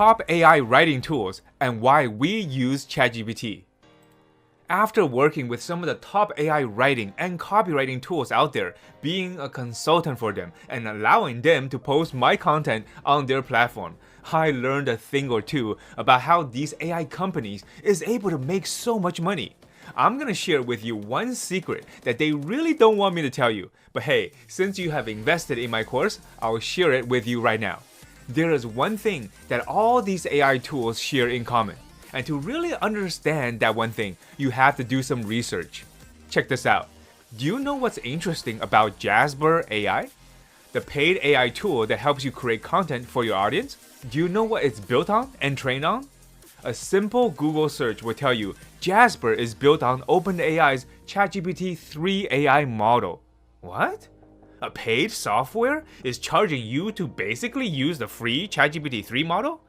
top AI writing tools and why we use ChatGPT. After working with some of the top AI writing and copywriting tools out there, being a consultant for them and allowing them to post my content on their platform, I learned a thing or two about how these AI companies is able to make so much money. I'm gonna share with you one secret that they really don't want me to tell you, but hey, since you have invested in my course, I'll share it with you right now. There is one thing that all these AI tools share in common. And to really understand that one thing, you have to do some research. Check this out. Do you know what's interesting about Jasper AI? The paid AI tool that helps you create content for your audience? Do you know what it's built on and trained on? A simple Google search will tell you Jasper is built on OpenAI's ChatGPT 3 AI model. What? A paid software is charging you to basically use the free ChatGPT 3 model?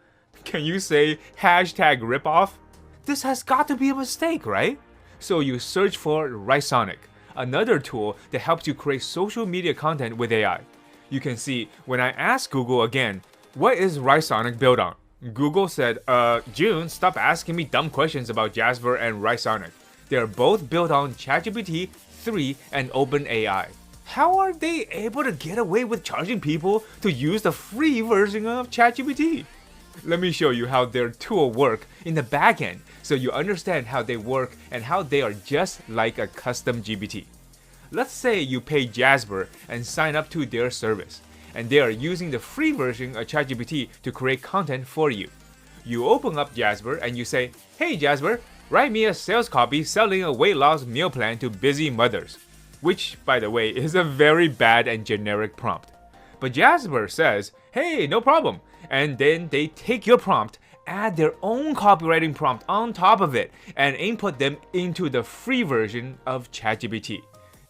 Can you say #ripoff? This has got to be a mistake, right? So you search for Rysonic, another tool that helps you create social media content with AI. You can see when I asked Google again, what is Rysonic built on? Google said, June, stop asking me dumb questions about Jasper and Rysonic. They are both built on ChatGPT 3 and OpenAI. How are they able to get away with charging people to use the free version of ChatGPT? Let me show you how their tool work in the back end so you understand how they work and how they are just like a custom GPT. Let's say you pay Jasper and sign up to their service, and they are using the free version of ChatGPT to create content for you. You open up Jasper and you say, "Hey Jasper, write me a sales copy selling a weight loss meal plan to busy mothers," which, by the way, is a very bad and generic prompt. But Jasper says, "Hey, no problem," and then they take your prompt, add their own copywriting prompt on top of it, and input them into the free version of ChatGPT.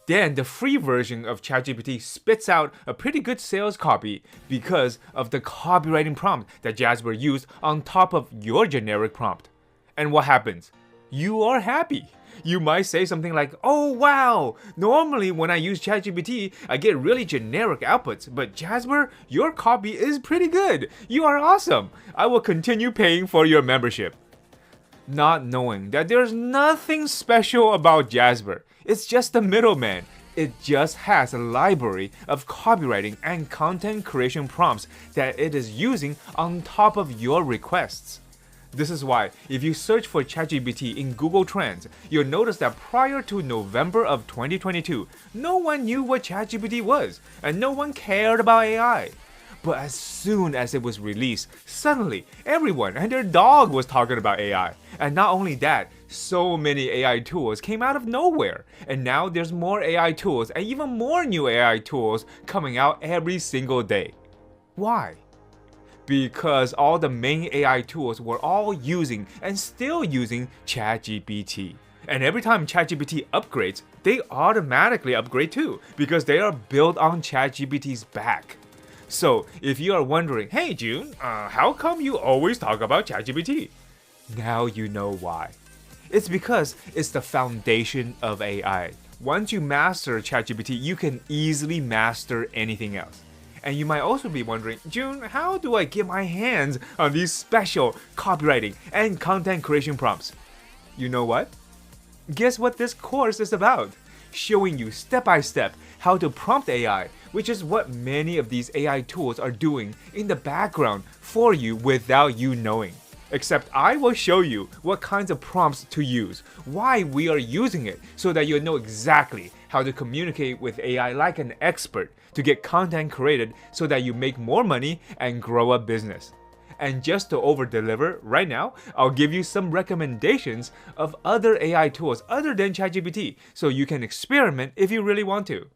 Then the free version of ChatGPT spits out a pretty good sales copy because of the copywriting prompt that Jasper used on top of your generic prompt. And what happens? You are happy. You might say something like, "Oh wow, normally when I use ChatGPT, I get really generic outputs, but Jasper, your copy is pretty good. You are awesome. I will continue paying for your membership." Not knowing that there's nothing special about Jasper. It's just a middleman. It just has a library of copywriting and content creation prompts that it is using on top of your requests. This is why, if you search for ChatGPT in Google Trends, you'll notice that prior to November of 2022, no one knew what ChatGPT was, and no one cared about AI. But as soon as it was released, suddenly everyone and their dog was talking about AI. And not only that, so many AI tools came out of nowhere. And now there's more AI tools and even more new AI tools coming out every single day. Why? Because all the main AI tools were all using and still using ChatGPT. And every time ChatGPT upgrades, they automatically upgrade too, because they are built on ChatGPT's back. So if you are wondering, "Hey June, how come you always talk about ChatGPT?" Now you know why. It's because it's the foundation of AI. Once you master ChatGPT, you can easily master anything else. And you might also be wondering, "June, how do I get my hands on these special copywriting and content creation prompts?" You know what? Guess what this course is about? Showing you step by step how to prompt AI, which is what many of these AI tools are doing in the background for you without you knowing. Except I will show you what kinds of prompts to use, why we are using it, so that you'll know exactly how to communicate with AI like an expert to get content created so that you make more money and grow a business. And just to over-deliver right now, I'll give you some recommendations of other AI tools other than ChatGPT so you can experiment if you really want to.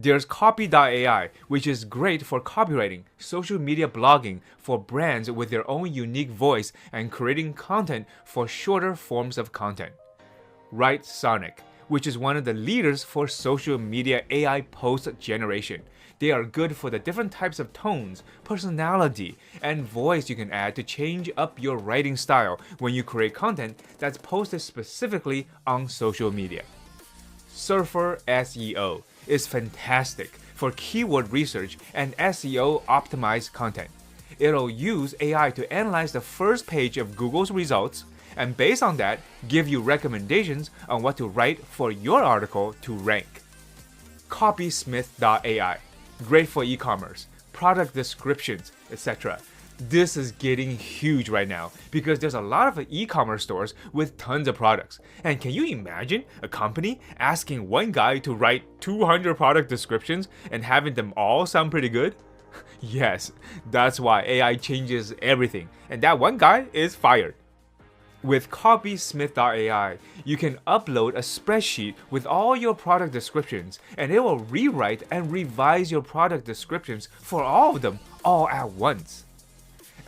There's Copy.ai, which is great for copywriting, social media blogging for brands with their own unique voice and creating content for shorter forms of content. Rysonic, which is one of the leaders for social media AI post generation. They are good for the different types of tones, personality, and voice you can add to change up your writing style when you create content that's posted specifically on social media. Surfer SEO is fantastic for keyword research and SEO optimized content. it'll use AI to analyze the first page of Google's results, and based on that, give you recommendations on what to write for your article to rank. Copysmith.ai, great for e-commerce, product descriptions, etc. This is getting huge right now because there's a lot of e-commerce stores with tons of products. And can you imagine a company asking one guy to write 200 product descriptions and having them all sound pretty good? Yes, that's why AI changes everything, and that one guy is fired. With Copysmith.ai, you can upload a spreadsheet with all your product descriptions, and it will rewrite and revise your product descriptions for all of them all at once.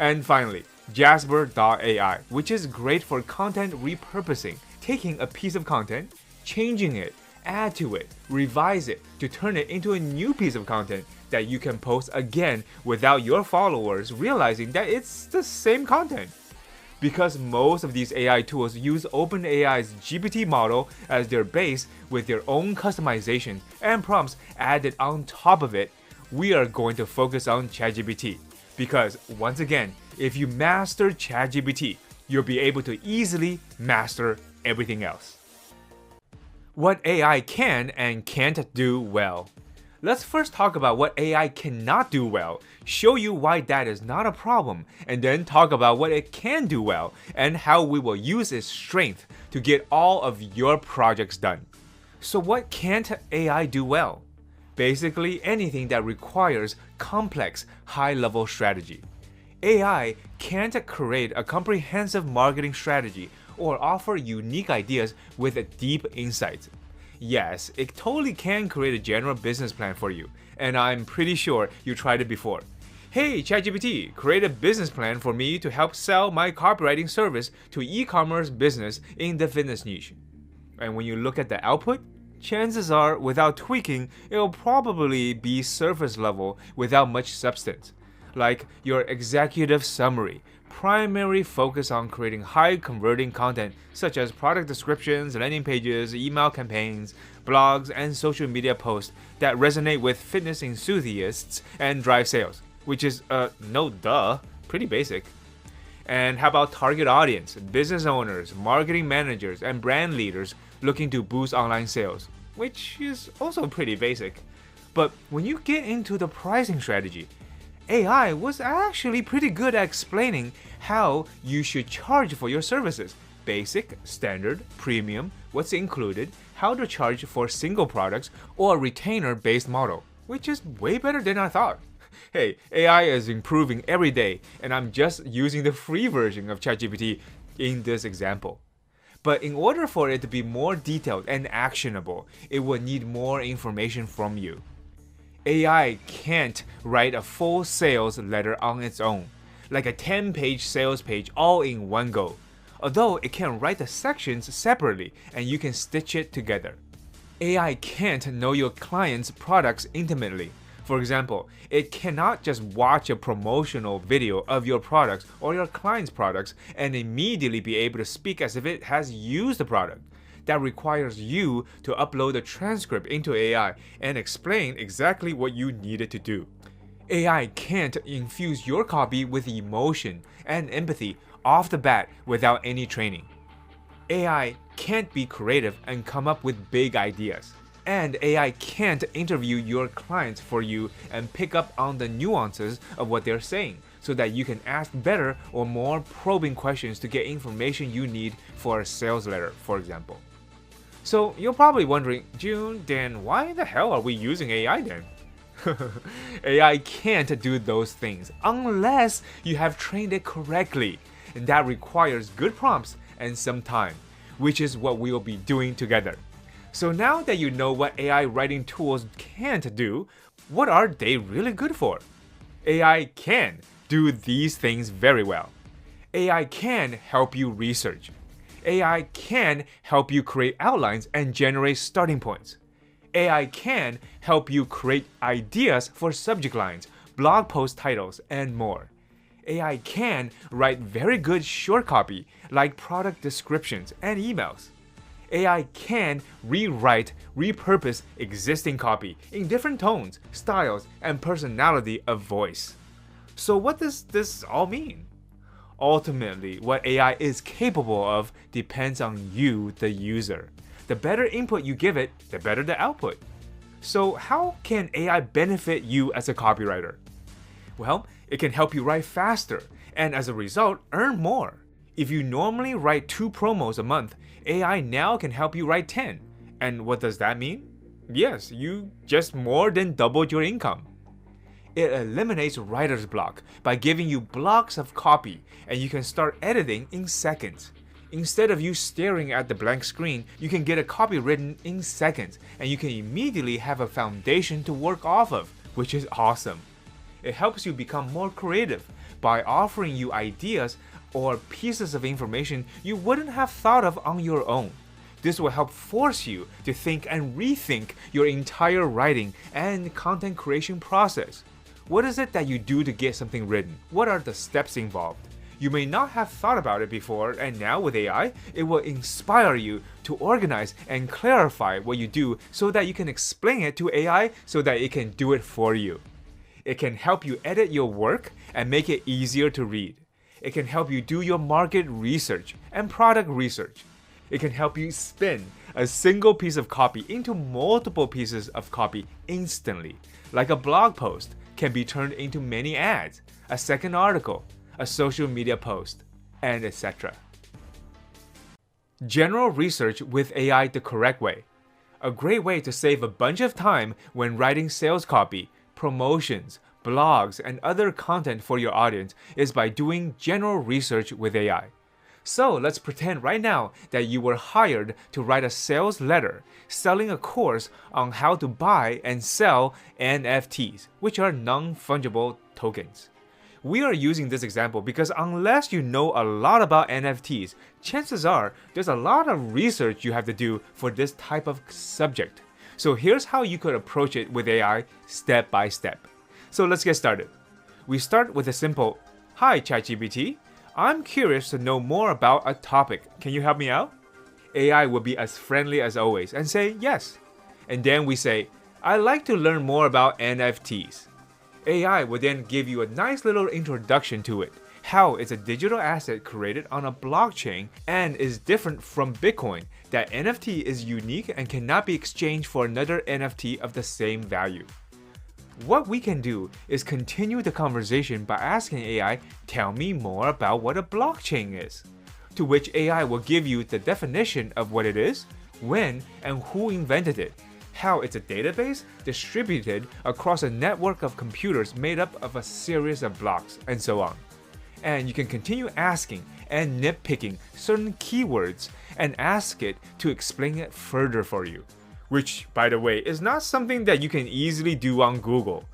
And finally, Jasper.ai, which is great for content repurposing, taking a piece of content, changing it, add to it, revise it to turn it into a new piece of content that you can post again without your followers realizing that it's the same content. Because most of these AI tools use OpenAI's GPT model as their base with their own customization and prompts added on top of it, we are going to focus on ChatGPT. Because once again, if you master ChatGPT, you'll be able to easily master everything else. What AI can and can't do well. Let's first talk about what AI cannot do well, show you why that is not a problem, and then talk about what it can do well and how we will use its strength to get all of your projects done. So what can't AI do well? Basically anything that requires complex, high-level strategy. AI can't create a comprehensive marketing strategy or offer unique ideas with a deep insight. Yes, it totally can create a general business plan for you, and I'm pretty sure you tried it before. Hey, ChatGPT, create a business plan for me to help sell my copywriting service to e-commerce business in the fitness niche. And when you look at the output, chances are, without tweaking, it'll probably be surface level without much substance. Like your executive summary, primary focus on creating high converting content such as product descriptions, landing pages, email campaigns, blogs, and social media posts that resonate with fitness enthusiasts and drive sales, which is, no duh, pretty basic. And how about target audience, business owners, marketing managers, and brand leaders looking to boost online sales, which is also pretty basic. But when you get into the pricing strategy, AI was actually pretty good at explaining how you should charge for your services. Basic, standard, premium, what's included, how to charge for single products, or a retainer-based model, which is way better than I thought. Hey, AI is improving every day, and I'm just using the free version of ChatGPT in this example. But in order for it to be more detailed and actionable, it will need more information from you. AI can't write a full sales letter on its own, like a 10-page sales page all in one go, although it can write the sections separately and you can stitch it together. AI can't know your client's products intimately. For example, it cannot just watch a promotional video of your products or your client's products and immediately be able to speak as if it has used the product. That requires you to upload a transcript into AI and explain exactly what you needed to do. AI can't infuse your copy with emotion and empathy off the bat without any training. AI can't be creative and come up with big ideas. And AI can't interview your clients for you and pick up on the nuances of what they're saying so that you can ask better or more probing questions to get information you need for a sales letter, for example. So you're probably wondering, June, then why the hell are we using AI then? AI can't do those things unless you have trained it correctly, and that requires good prompts and some time, which is what we will be doing together. So now that you know what AI writing tools can't do, what are they really good for? AI can do these things very well. AI can help you research. AI can help you create outlines and generate starting points. AI can help you create ideas for subject lines, blog post titles, and more. AI can write very good short copy like product descriptions and emails. AI can rewrite, repurpose existing copy in different tones, styles, and personality of voice. So what does this all mean? Ultimately, what AI is capable of depends on you, the user. The better input you give it, the better the output. So how can AI benefit you as a copywriter? Well, it can help you write faster, and as a result, earn more. If you normally write 2 promos a month, AI now can help you write 10. And what does that mean? Yes, you just more than doubled your income. It eliminates writer's block by giving you blocks of copy, and you can start editing in seconds. Instead of you staring at the blank screen, you can get a copy written in seconds, and you can immediately have a foundation to work off of, which is awesome. It helps you become more creative by offering you ideas or pieces of information you wouldn't have thought of on your own. This will help force you to think and rethink your entire writing and content creation process. What is it that you do to get something written? What are the steps involved? You may not have thought about it before, and now with AI, it will inspire you to organize and clarify what you do so that you can explain it to AI so that it can do it for you. It can help you edit your work and make it easier to read. It can help you do your market research and product research. It can help you spin a single piece of copy into multiple pieces of copy instantly, like a blog post can be turned into many ads, a second article, a social media post, and etc. General research with AI the correct way. A great way to save a bunch of time when writing sales copy, promotions, blogs, and other content for your audience is by doing general research with AI. So let's pretend right now that you were hired to write a sales letter selling a course on how to buy and sell NFTs, which are non-fungible tokens. We are using this example because unless you know a lot about NFTs, chances are there's a lot of research you have to do for this type of subject. So here's how you could approach it with AI step by step. So let's get started. We start with a simple, "Hi ChatGPT, I'm curious to know more about a topic. Can you help me out?" AI will be as friendly as always and say yes. And then we say, "I'd like to learn more about NFTs." AI will then give you a nice little introduction to it, how it's a digital asset created on a blockchain and is different from Bitcoin, that NFT is unique and cannot be exchanged for another NFT of the same value. What we can do is continue the conversation by asking AI, "Tell me more about what a blockchain is." To which AI will give you the definition of what it is, when and who invented it, how it's a database distributed across a network of computers made up of a series of blocks, and so on. And you can continue asking and nitpicking certain keywords and ask it to explain it further for you. Which, by the way, is not something that you can easily do on Google.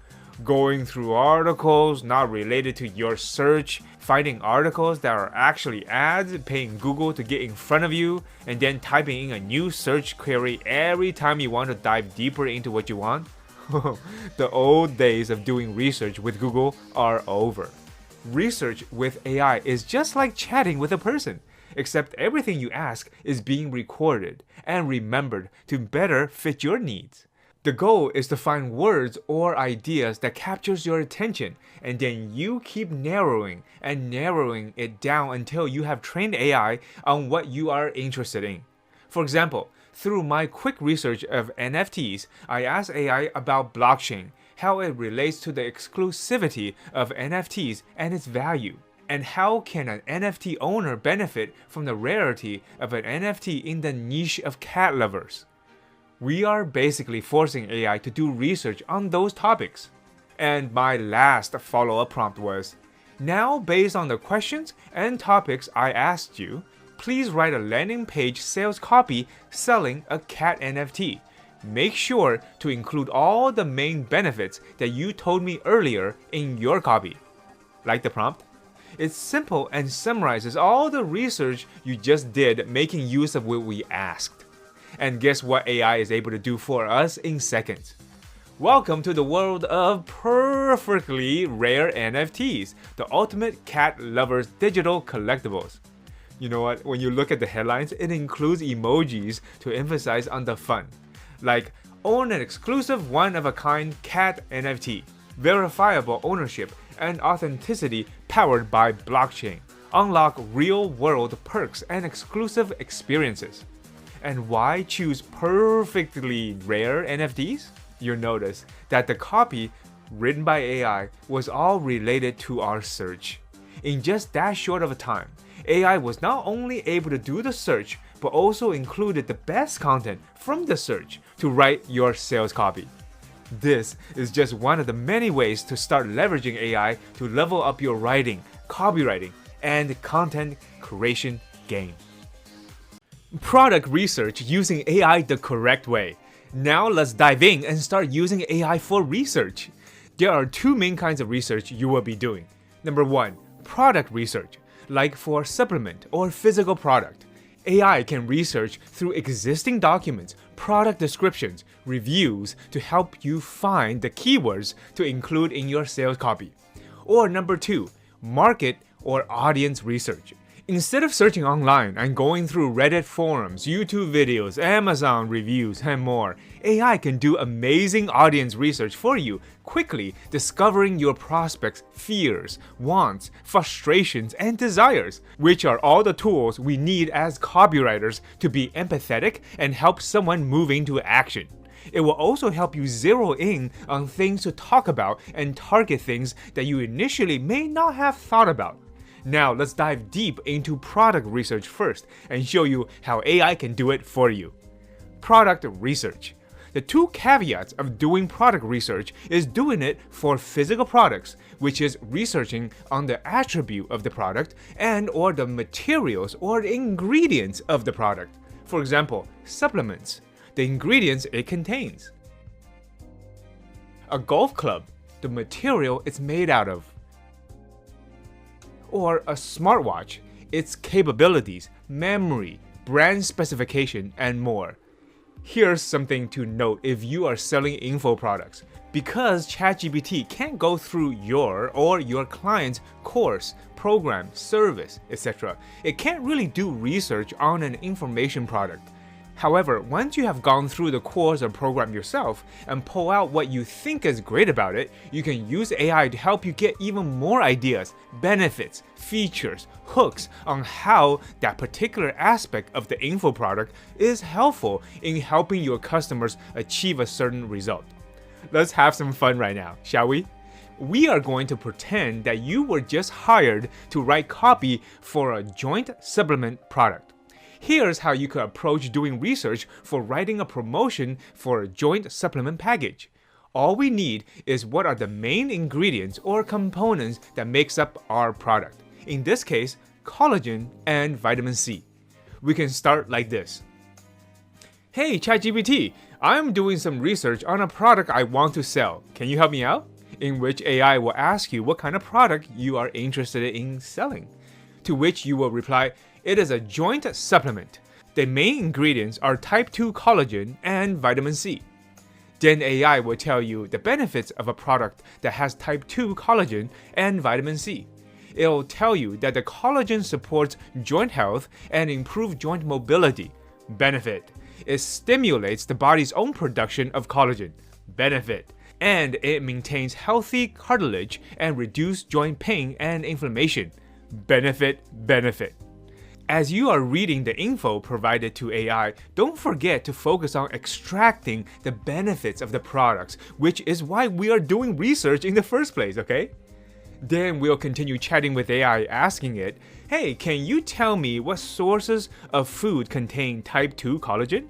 Going through articles not related to your search, finding articles that are actually ads, paying Google to get in front of you, and then typing in a new search query every time you want to dive deeper into what you want. The old days of doing research with Google are over. Research with AI is just like chatting with a person, except everything you ask is being recorded and remembered to better fit your needs. The goal is to find words or ideas that captures your attention, and then you keep narrowing and narrowing it down until you have trained AI on what you are interested in. For example, through my quick research of NFTs, I asked AI about blockchain, how it relates to the exclusivity of NFTs and its value, and how can an NFT owner benefit from the rarity of an NFT in the niche of cat lovers. We are basically forcing AI to do research on those topics. And my last follow-up prompt was, "Now, based on the questions and topics I asked you, please write a landing page sales copy selling a cat NFT. Make sure to include all the main benefits that you told me earlier in your copy." Like the prompt? It's simple and summarizes all the research you just did making use of what we asked. And guess what AI is able to do for us in seconds? Welcome to the world of perfectly rare NFTs, the ultimate cat lovers digital collectibles. You know what? When you look at the headlines, it includes emojis to emphasize on the fun. Like, own an exclusive one-of-a-kind cat NFT, verifiable ownership, and authenticity powered by blockchain. Unlock real-world perks and exclusive experiences. And why choose perfectly rare NFTs? You'll notice that the copy written by AI was all related to our search. In just that short of a time, AI was not only able to do the search, but also included the best content from the search to write your sales copy. This is just one of the many ways to start leveraging AI to level up your writing, copywriting, and content creation game. Product research using AI the correct way. Now let's dive in and start using AI for research. There are two main kinds of research you will be doing. Number one, product research, like for supplement or physical product. AI can research through existing documents, product descriptions, reviews to help you find the keywords to include in your sales copy. Or number two, market or audience research. Instead of searching online and going through Reddit forums, YouTube videos, Amazon reviews, and more, AI can do amazing audience research for you, quickly discovering your prospects' fears, wants, frustrations, and desires, which are all the tools we need as copywriters to be empathetic and help someone move into action. It will also help you zero in on things to talk about and target things that you initially may not have thought about. Now let's dive deep into product research first and show you how AI can do it for you. Product research. The two caveats of doing product research is doing it for physical products, which is researching on the attribute of the product and or the materials or the ingredients of the product. For example, supplements, the ingredients it contains. A golf club, the material it's made out of. Or a smartwatch, its capabilities, memory, brand specification, and more. Here's something to note if you are selling info products. Because ChatGPT can't go through your or your client's course, program, service, etc., it can't really do research on an information product. However, once you have gone through the course or program yourself and pull out what you think is great about it, you can use AI to help you get even more ideas, benefits, features, hooks on how that particular aspect of the info product is helpful in helping your customers achieve a certain result. Let's have some fun right now, shall we? We are going to pretend that you were just hired to write copy for a joint supplement product. Here's how you could approach doing research for writing a promotion for a joint supplement package. All we need is what are the main ingredients or components that makes up our product. In this case, collagen and vitamin C. We can start like this. Hey ChatGPT, I'm doing some research on a product I want to sell. Can you help me out? In which AI will ask you what kind of product you are interested in selling. To which you will reply, it is a joint supplement. The main ingredients are type 2 collagen and vitamin C. Then AI will tell you the benefits of a product that has type 2 collagen and vitamin C. It'll tell you that the collagen supports joint health and improves joint mobility. Benefit. It stimulates the body's own production of collagen. Benefit. And it maintains healthy cartilage and reduces joint pain and inflammation. Benefit, benefit. As you are reading the info provided to AI, don't forget to focus on extracting the benefits of the products, which is why we are doing research in the first place, okay? Then we'll continue chatting with AI, asking it, hey, can you tell me what sources of food contain type 2 collagen?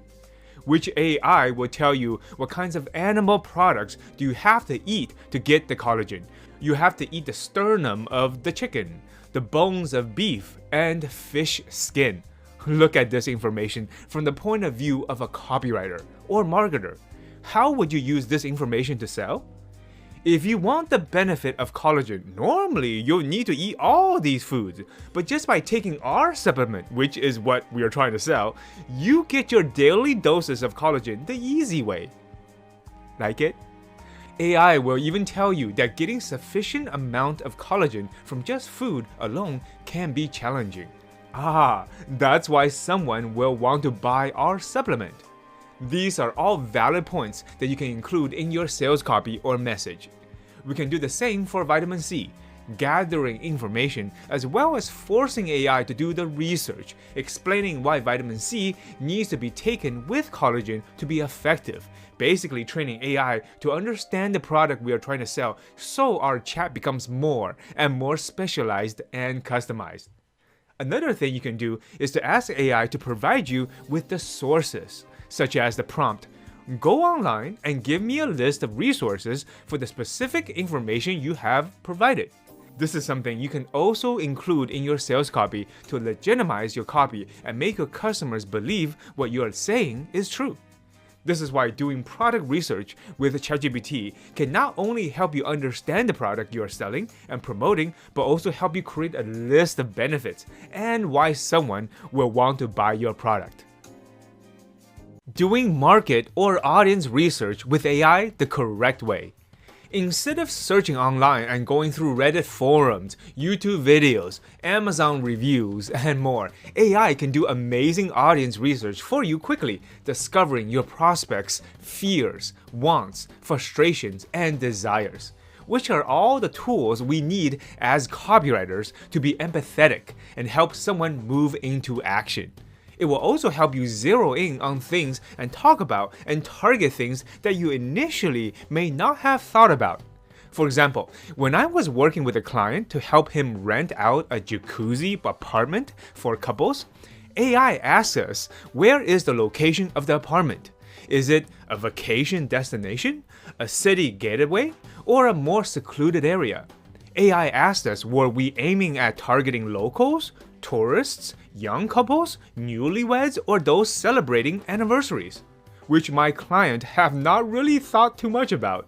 Which AI will tell you what kinds of animal products do you have to eat to get the collagen. You have to eat the sternum of the chicken, the bones of beef, and fish skin. Look at this information from the point of view of a copywriter or marketer. How would you use this information to sell? If you want the benefit of collagen, normally you'll need to eat all these foods. But just by taking our supplement, which is what we are trying to sell, you get your daily doses of collagen the easy way. Like it? AI will even tell you that getting sufficient amount of collagen from just food alone can be challenging. That's why someone will want to buy our supplement. These are all valid points that you can include in your sales copy or message. We can do the same for vitamin C, gathering information as well as forcing AI to do the research, explaining why vitamin C needs to be taken with collagen to be effective, basically training AI to understand the product we are trying to sell so our chat becomes more and more specialized and customized. Another thing you can do is to ask AI to provide you with the sources, such as the prompt, "Go online and give me a list of resources for the specific information you have provided." This is something you can also include in your sales copy to legitimize your copy and make your customers believe what you are saying is true. This is why doing product research with ChatGPT can not only help you understand the product you are selling and promoting, but also help you create a list of benefits and why someone will want to buy your product. Doing market or audience research with AI the correct way. Instead of searching online and going through Reddit forums, YouTube videos, Amazon reviews, and more, AI can do amazing audience research for you quickly, discovering your prospects' fears, wants, frustrations, and desires, which are all the tools we need as copywriters to be empathetic and help someone move into action. It will also help you zero in on things and talk about and target things that you initially may not have thought about. For example, when I was working with a client to help him rent out a jacuzzi apartment for couples, AI asked us, where is the location of the apartment? Is it a vacation destination, a city getaway, or a more secluded area? AI asked us, were we aiming at targeting locals, tourists, young couples, newlyweds, or those celebrating anniversaries? Which my client have not really thought too much about.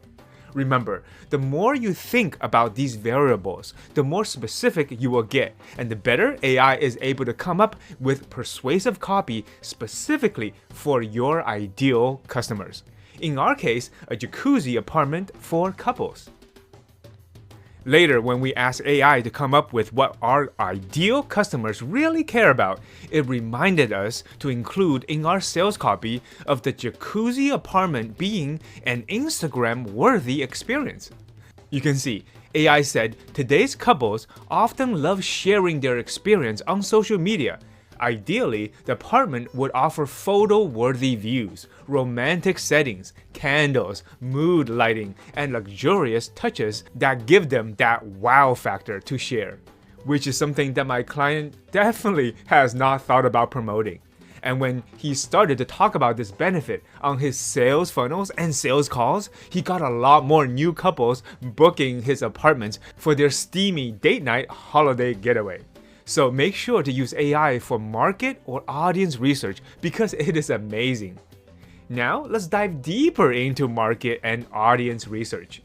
Remember, the more you think about these variables, the more specific you will get, and the better AI is able to come up with persuasive copy specifically for your ideal customers. In our case, a jacuzzi apartment for couples. Later, when we asked AI to come up with what our ideal customers really care about, it reminded us to include in our sales copy of the jacuzzi apartment being an Instagram-worthy experience. You can see, AI said today's couples often love sharing their experience on social media. Ideally, the apartment would offer photo-worthy views, romantic settings, candles, mood lighting, and luxurious touches that give them that wow factor to share, which is something that my client definitely has not thought about promoting. And when he started to talk about this benefit on his sales funnels and sales calls, he got a lot more new couples booking his apartments for their steamy date night holiday getaway. So make sure to use AI for market or audience research because it is amazing. Now let's dive deeper into market and audience research.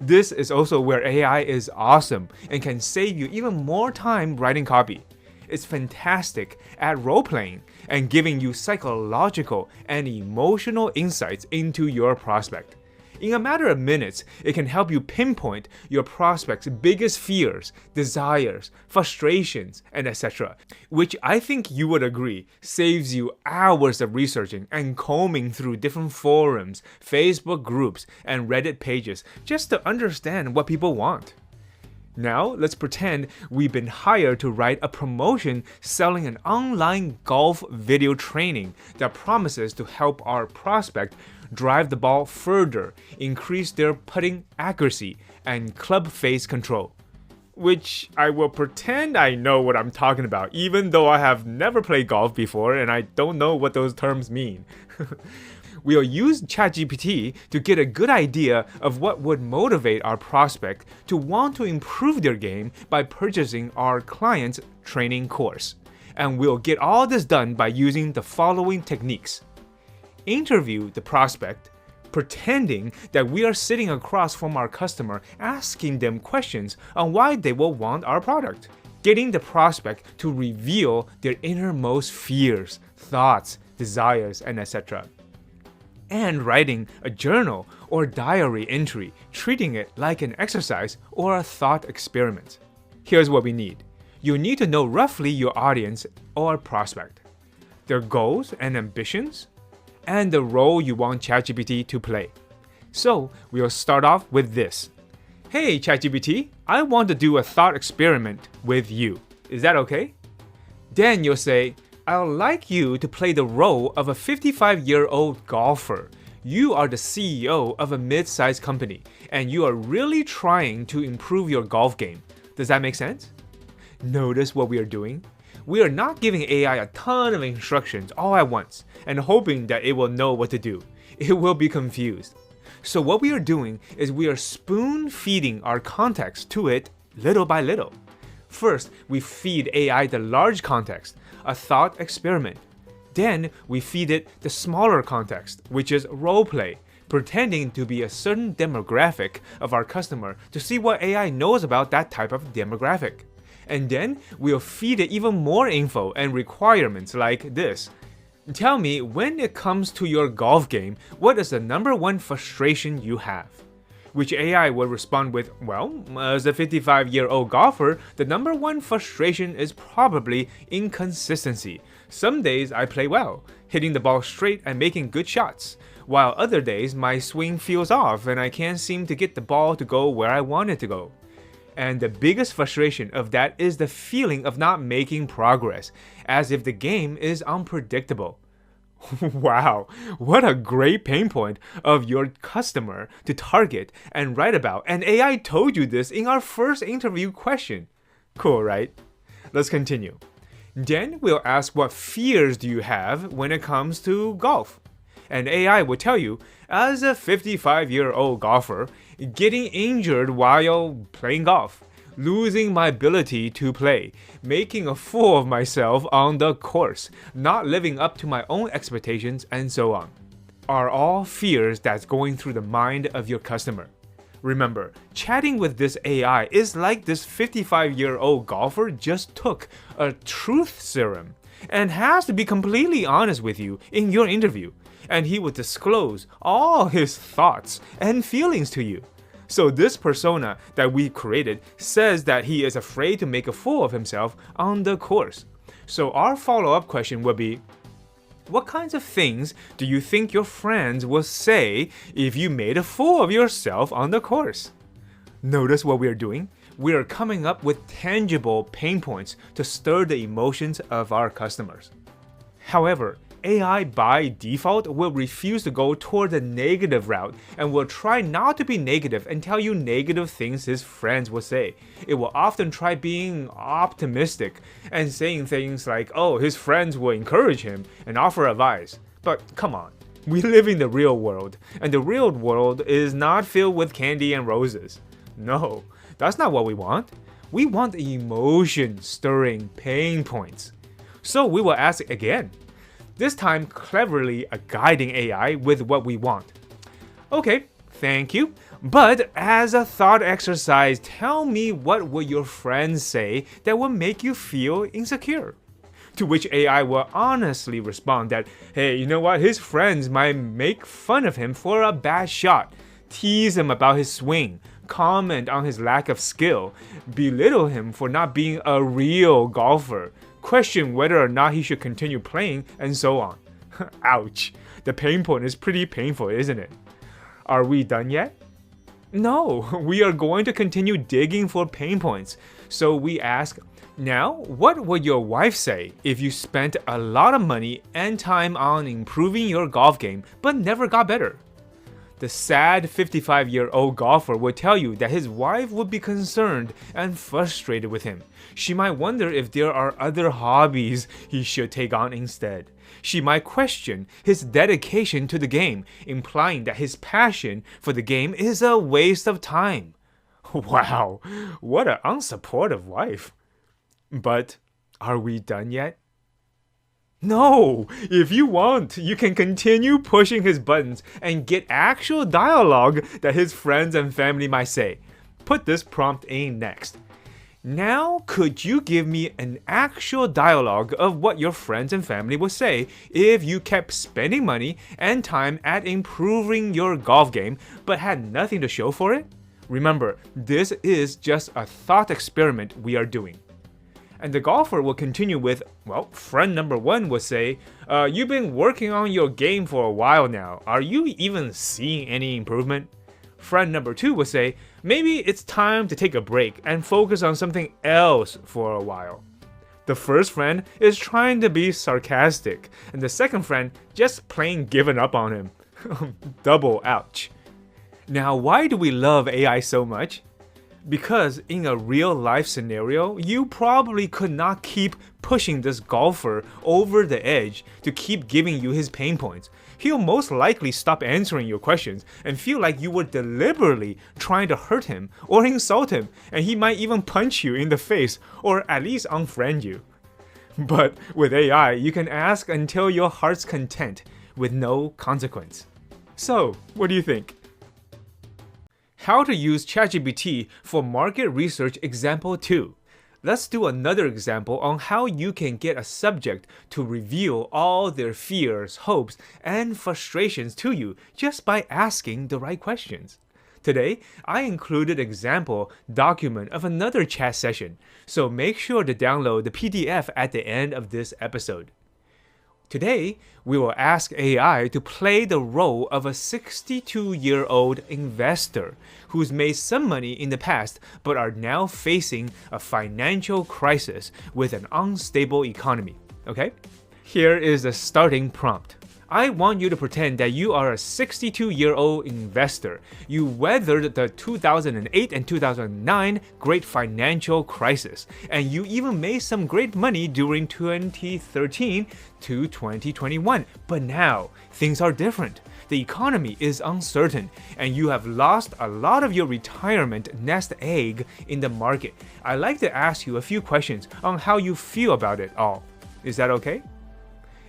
This is also where AI is awesome and can save you even more time writing copy. It's fantastic at role-playing and giving you psychological and emotional insights into your prospect. In a matter of minutes, it can help you pinpoint your prospect's biggest fears, desires, frustrations, and etc., which I think you would agree saves you hours of researching and combing through different forums, Facebook groups, and Reddit pages just to understand what people want. Now, let's pretend we've been hired to write a promotion selling an online golf video training that promises to help our prospect drive the ball further, increase their putting accuracy, and club face control. Which I will pretend I know what I'm talking about, even though I have never played golf before and I don't know what those terms mean. We'll use ChatGPT to get a good idea of what would motivate our prospect to want to improve their game by purchasing our client's training course. And we'll get all this done by using the following techniques. Interview the prospect, pretending that we are sitting across from our customer asking them questions on why they will want our product. Getting the prospect to reveal their innermost fears, thoughts, desires, and etc. And writing a journal or diary entry, treating it like an exercise or a thought experiment. Here's what we need. You need to know roughly your audience or prospect, their goals and ambitions, and the role you want ChatGPT to play. So we'll start off with this. Hey ChatGPT, I want to do a thought experiment with you. Is that okay? Then you'll say, I'd like you to play the role of a 55-year-old golfer. You are the CEO of a mid-sized company, and you are really trying to improve your golf game. Does that make sense? Notice what we are doing? We are not giving AI a ton of instructions all at once and hoping that it will know what to do. It will be confused. So what we are doing is we are spoon-feeding our context to it little by little. First, we feed AI the large context, a thought experiment. Then, we feed it the smaller context, which is roleplay, pretending to be a certain demographic of our customer to see what AI knows about that type of demographic. And then, we'll feed it even more info and requirements like this. Tell me, when it comes to your golf game, what is the number one frustration you have? Which AI will respond with, well, as a 55-year-old golfer, the number one frustration is probably inconsistency. Some days I play well, hitting the ball straight and making good shots, while other days my swing feels off and I can't seem to get the ball to go where I want it to go. And the biggest frustration of that is the feeling of not making progress, as if the game is unpredictable. Wow, what a great pain point of your customer to target and write about, and AI told you this in our first interview question. Cool, right? Let's continue. Then we'll ask, what fears do you have when it comes to golf? And AI will tell you, as a 55-year-old golfer, getting injured while playing golf, losing my ability to play, making a fool of myself on the course, not living up to my own expectations, and so on, are all fears that's going through the mind of your customer. Remember, chatting with this AI is like this 55-year-old golfer just took a truth serum and has to be completely honest with you in your interview, and he will disclose all his thoughts and feelings to you. So this persona that we created says that he is afraid to make a fool of himself on the course. So our follow-up question will be, what kinds of things do you think your friends will say if you made a fool of yourself on the course? Notice what we are doing? We are coming up with tangible pain points to stir the emotions of our customers. However, AI by default will refuse to go toward the negative route and will try not to be negative and tell you negative things his friends will say. It will often try being optimistic and saying things like, oh, his friends will encourage him and offer advice. But come on, we live in the real world, and the real world is not filled with candy and roses. No, that's not what we want. We want emotion-stirring pain points. So we will ask again. This time cleverly guiding AI with what we want. Okay, thank you. But as a thought exercise, tell me what will your friends say that will make you feel insecure? To which AI will honestly respond that, hey, you know what? His friends might make fun of him for a bad shot, tease him about his swing, comment on his lack of skill, belittle him for not being a real golfer, question whether or not he should continue playing, and so on. Ouch. The pain point is pretty painful, isn't it? Are we done yet? No, we are going to continue digging for pain points. So we ask, now, what would your wife say if you spent a lot of money and time on improving your golf game but never got better? The sad 55-year-old golfer would tell you that his wife would be concerned and frustrated with him. She might wonder if there are other hobbies he should take on instead. She might question his dedication to the game, implying that his passion for the game is a waste of time. Wow, what an unsupportive wife. But are we done yet? No! If you want, you can continue pushing his buttons and get actual dialogue that his friends and family might say. Put this prompt in next. Now, could you give me an actual dialogue of what your friends and family would say if you kept spending money and time at improving your golf game but had nothing to show for it? Remember, this is just a thought experiment we are doing. And the golfer will continue with, well, friend number one will say, you've been working on your game for a while now. Are you even seeing any improvement? Friend number 2 would say, maybe it's time to take a break and focus on something else for a while. The first friend is trying to be sarcastic, and the second friend just plain given up on him. Double ouch. Now, why do we love AI so much? Because in a real life scenario, you probably could not keep pushing this golfer over the edge to keep giving you his pain points. He'll most likely stop answering your questions and feel like you were deliberately trying to hurt him or insult him, and he might even punch you in the face or at least unfriend you. But with AI, you can ask until your heart's content with no consequence. So, what do you think? How to use ChatGPT for market research example 2. Let's do another example on how you can get a subject to reveal all their fears, hopes, and frustrations to you just by asking the right questions. Today, I included an example document of another chat session, so make sure to download the PDF at the end of this episode. Today, we will ask AI to play the role of a 62-year-old investor who's made some money in the past but are now facing a financial crisis with an unstable economy. Okay? Here is the starting prompt. I want you to pretend that you are a 62-year-old investor. You weathered the 2008 and 2009 great financial crisis, and you even made some great money during 2013 to 2021. But now, things are different. The economy is uncertain, and you have lost a lot of your retirement nest egg in the market. I'd like to ask you a few questions on how you feel about it all. Is that okay?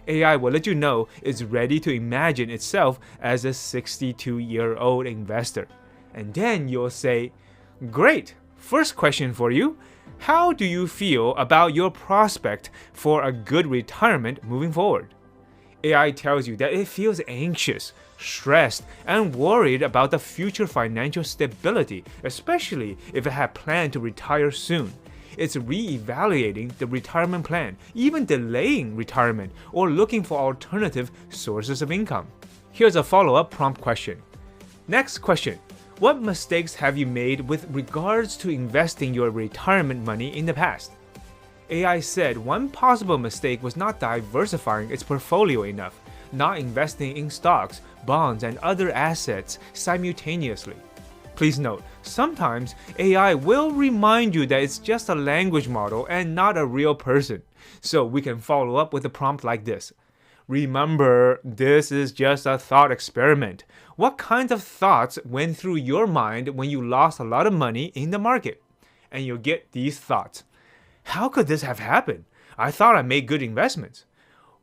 AI will let you know it's ready to imagine itself as a 62-year-old investor. And then you'll say, great, first question for you. How do you feel about your prospect for a good retirement moving forward? AI tells you that it feels anxious, stressed, and worried about the future financial stability, especially if it had planned to retire soon. It's re-evaluating the retirement plan, even delaying retirement, or looking for alternative sources of income. Here's a follow-up prompt question. Next question. What mistakes have you made with regards to investing your retirement money in the past? AI said one possible mistake was not diversifying its portfolio enough, not investing in stocks, bonds, and other assets simultaneously. Please note, sometimes AI will remind you that it's just a language model and not a real person. So we can follow up with a prompt like this. Remember, this is just a thought experiment. What kinds of thoughts went through your mind when you lost a lot of money in the market? And you'll get these thoughts. How could this have happened? I thought I made good investments.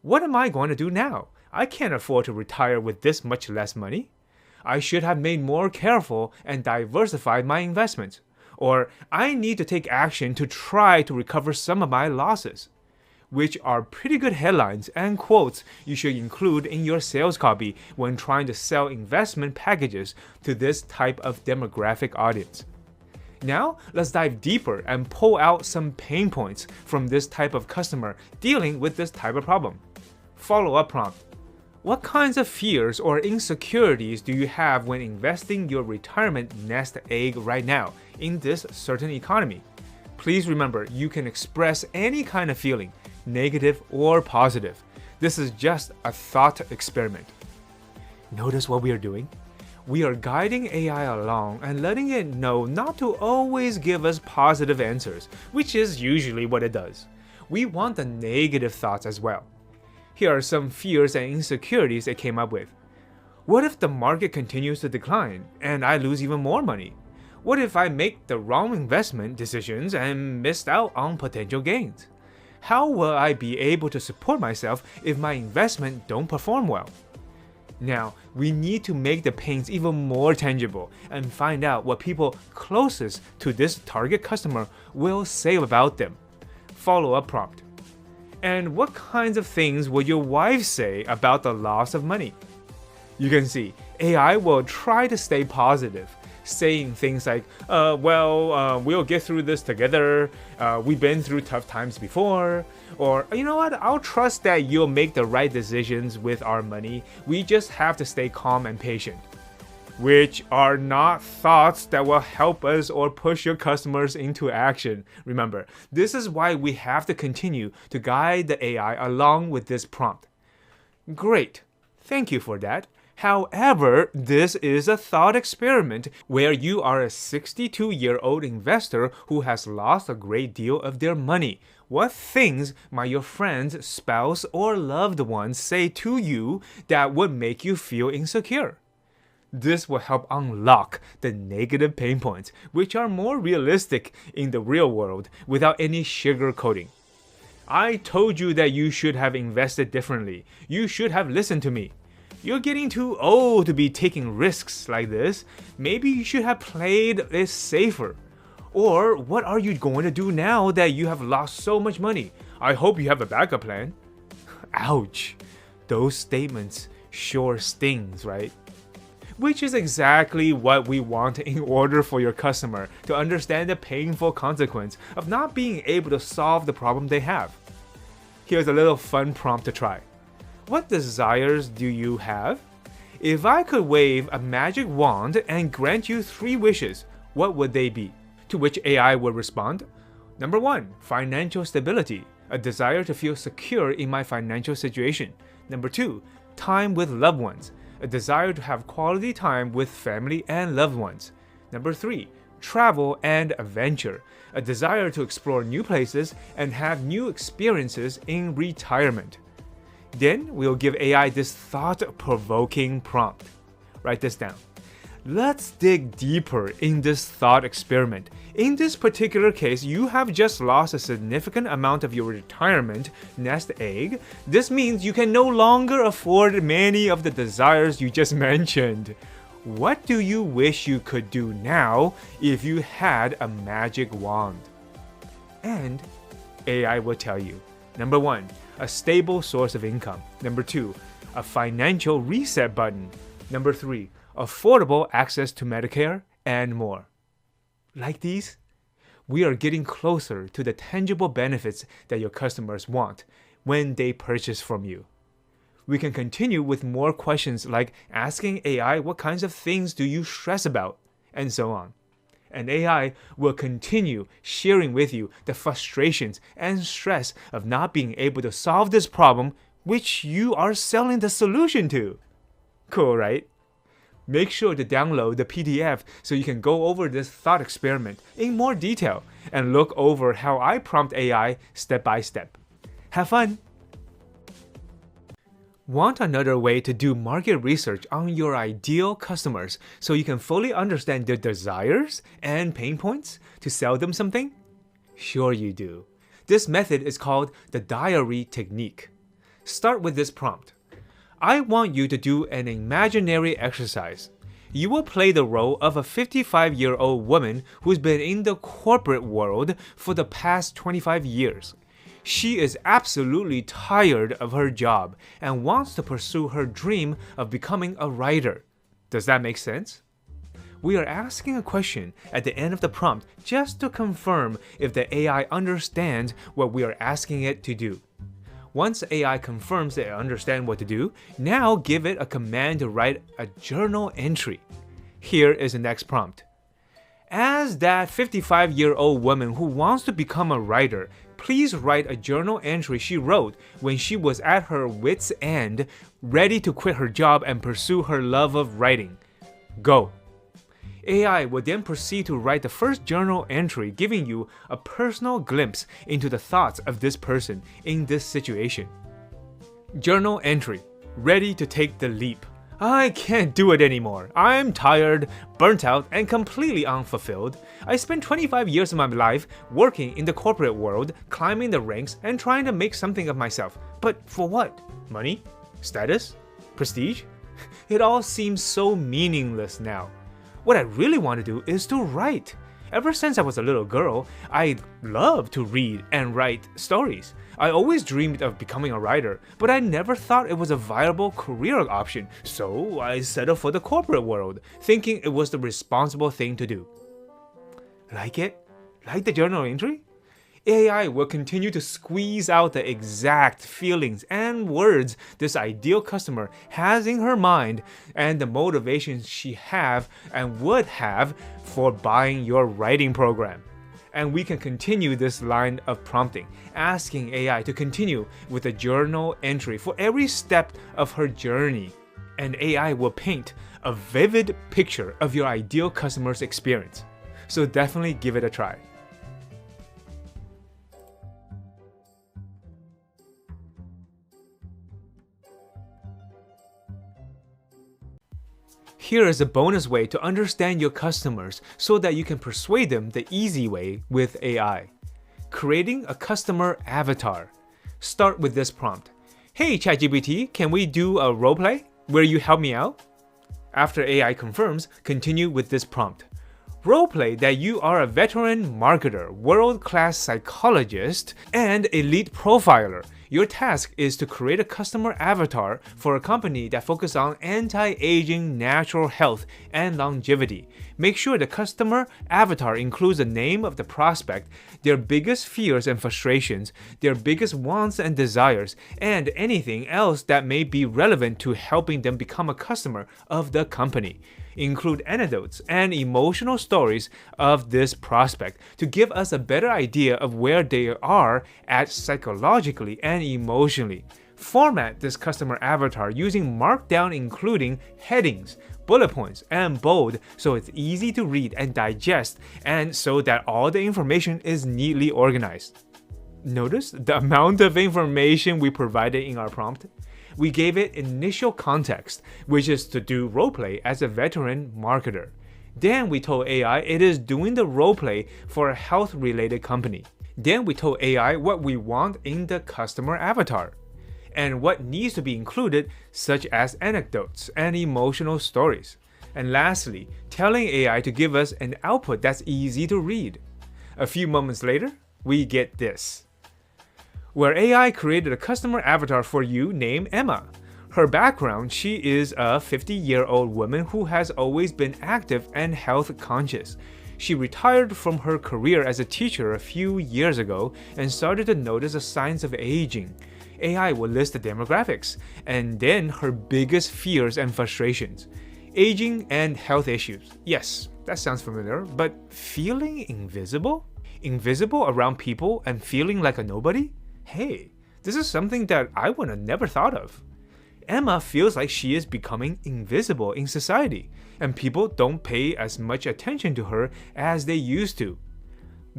What am I going to do now? I can't afford to retire with this much less money. I should have made more careful and diversified my investments. Or I need to take action to try to recover some of my losses. Which are pretty good headlines and quotes you should include in your sales copy when trying to sell investment packages to this type of demographic audience. Now, let's dive deeper and pull out some pain points from this type of customer dealing with this type of problem. Follow-up prompt. What kinds of fears or insecurities do you have when investing your retirement nest egg right now in this certain economy? Please remember, you can express any kind of feeling, negative or positive. This is just a thought experiment. Notice what we are doing? We are guiding AI along and letting it know not to always give us positive answers, which is usually what it does. We want the negative thoughts as well. Here are some fears and insecurities it came up with. What if the market continues to decline and I lose even more money? What if I make the wrong investment decisions and missed out on potential gains? How will I be able to support myself if my investment don't perform well? Now, we need to make the pains even more tangible and find out what people closest to this target customer will say about them. Follow-up prompt. And what kinds of things will your wife say about the loss of money? You can see, AI will try to stay positive, saying things like, we'll get through this together, we've been through tough times before, or, you know what, I'll trust that you'll make the right decisions with our money, we just have to stay calm and patient. which are not thoughts that will help us or push your customers into action. Remember, this is why we have to continue to guide the AI along with this prompt. Great. Thank you for that. However, this is a thought experiment where you are a 62-year-old investor who has lost a great deal of their money. What things might your friends, spouse, or loved ones say to you that would make you feel insecure? This will help unlock the negative pain points, which are more realistic in the real world without any sugarcoating. I told you that you should have invested differently. You should have listened to me. You're getting too old to be taking risks like this. Maybe you should have played it safer. Or what are you going to do now that you have lost so much money? I hope you have a backup plan. Ouch. Those statements sure stings, right? Which is exactly what we want in order for your customer to understand the painful consequence of not being able to solve the problem they have. Here's a little fun prompt to try. What desires do you have? If I could wave a magic wand and grant you 3 wishes, what would they be? To which AI would respond, Number 1, financial stability, a desire to feel secure in my financial situation. Number 2, time with loved ones, a desire to have quality time with family and loved ones. Number 3, travel and adventure, a desire to explore new places and have new experiences in retirement. Then we'll give AI this thought-provoking prompt. Write this down. Let's dig deeper in this thought experiment. In this particular case, you have just lost a significant amount of your retirement nest egg. This means you can no longer afford many of the desires you just mentioned. What do you wish you could do now if you had a magic wand? And AI will tell you. Number 1, a stable source of income. Number 2, a financial reset button. Number 3, affordable access to Medicare, and more. Like these, we are getting closer to the tangible benefits that your customers want when they purchase from you. We can continue with more questions like asking AI what kinds of things do you stress about, and so on. And AI will continue sharing with you the frustrations and stress of not being able to solve this problem which you are selling the solution to. Cool, right? Make sure to download the PDF so you can go over this thought experiment in more detail and look over how I prompt AI step by step. Have fun! Want another way to do market research on your ideal customers so you can fully understand their desires and pain points to sell them something? Sure you do. This method is called the diary technique. Start with this prompt. I want you to do an imaginary exercise. You will play the role of a 55-year-old woman who's been in the corporate world for the past 25 years. She is absolutely tired of her job and wants to pursue her dream of becoming a writer. Does that make sense? We are asking a question at the end of the prompt just to confirm if the AI understands what we are asking it to do. Once AI confirms that it understands what to do, now give it a command to write a journal entry. Here is the next prompt. As that 55-year-old woman who wants to become a writer, please write a journal entry she wrote when she was at her wit's end, ready to quit her job and pursue her love of writing. Go. AI will then proceed to write the first journal entry, giving you a personal glimpse into the thoughts of this person in this situation. Journal entry. Ready to take the leap. I can't do it anymore. I'm tired, burnt out, and completely unfulfilled. I spent 25 years of my life working in the corporate world, climbing the ranks, and trying to make something of myself. But for what? Money? Status? Prestige? It all seems so meaningless now. What I really want to do is to write. Ever since I was a little girl, I loved to read and write stories. I always dreamed of becoming a writer, but I never thought it was a viable career option, so I settled for the corporate world, thinking it was the responsible thing to do. Like it? Like the journal entry? AI will continue to squeeze out the exact feelings and words this ideal customer has in her mind and the motivations she have and would have for buying your writing program. And we can continue this line of prompting, asking AI to continue with a journal entry for every step of her journey. And AI will paint a vivid picture of your ideal customer's experience. So definitely give it a try. Here is a bonus way to understand your customers so that you can persuade them the easy way with AI. Creating a customer avatar. Start with this prompt. Hey ChatGPT, can we do a roleplay where you help me out? After AI confirms, continue with this prompt. Roleplay that you are a veteran marketer, world-class psychologist, and elite profiler. Your task is to create a customer avatar for a company that focuses on anti-aging, natural health, and longevity. Make sure the customer avatar includes the name of the prospect, their biggest fears and frustrations, their biggest wants and desires, and anything else that may be relevant to helping them become a customer of the company. Include anecdotes and emotional stories of this prospect to give us a better idea of where they are at psychologically and emotionally. Format this customer avatar using Markdown, including headings, bullet points, and bold so it's easy to read and digest, and so that all the information is neatly organized. Notice the amount of information we provided in our prompt? We gave it initial context, which is to do roleplay as a veteran marketer. Then we told AI it is doing the roleplay for a health-related company. Then we told AI what we want in the customer avatar, and what needs to be included, such as anecdotes and emotional stories. And lastly, telling AI to give us an output that's easy to read. A few moments later, we get this, where AI created a customer avatar for you named Emma. Her background, she is a 50-year-old woman who has always been active and health conscious. She retired from her career as a teacher a few years ago and started to notice the signs of aging. AI will list the demographics, and then her biggest fears and frustrations. Aging and health issues. Yes, that sounds familiar, but feeling invisible? Invisible around people and feeling like a nobody? Hey, this is something that I would have never thought of. Emma feels like she is becoming invisible in society, and people don't pay as much attention to her as they used to.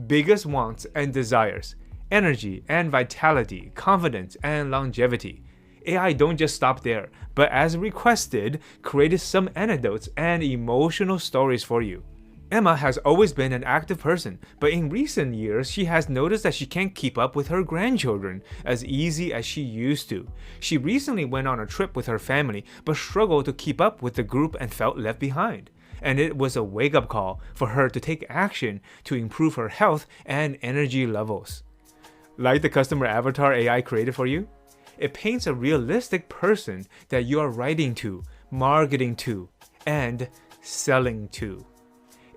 Biggest wants and desires, energy and vitality, confidence and longevity. AI don't just stop there, but as requested, created some anecdotes and emotional stories for you. Emma has always been an active person, but in recent years, she has noticed that she can't keep up with her grandchildren as easy as she used to. She recently went on a trip with her family, but struggled to keep up with the group and felt left behind. And it was a wake-up call for her to take action to improve her health and energy levels. Like the customer avatar AI created for you? It paints a realistic person that you are writing to, marketing to, and selling to.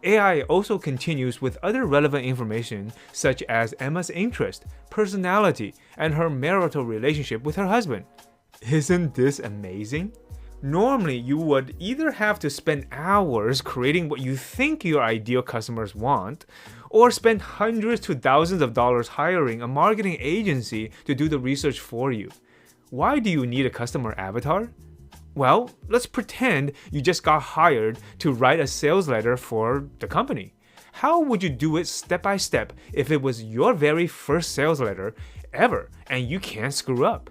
AI also continues with other relevant information such as Emma's interest, personality, and her marital relationship with her husband. Isn't this amazing? Normally, you would either have to spend hours creating what you think your ideal customers want, or spend hundreds to thousands of dollars hiring a marketing agency to do the research for you. Why do you need a customer avatar? Well, let's pretend you just got hired to write a sales letter for the company. How would you do it step by step if it was your very first sales letter ever and you can't screw up?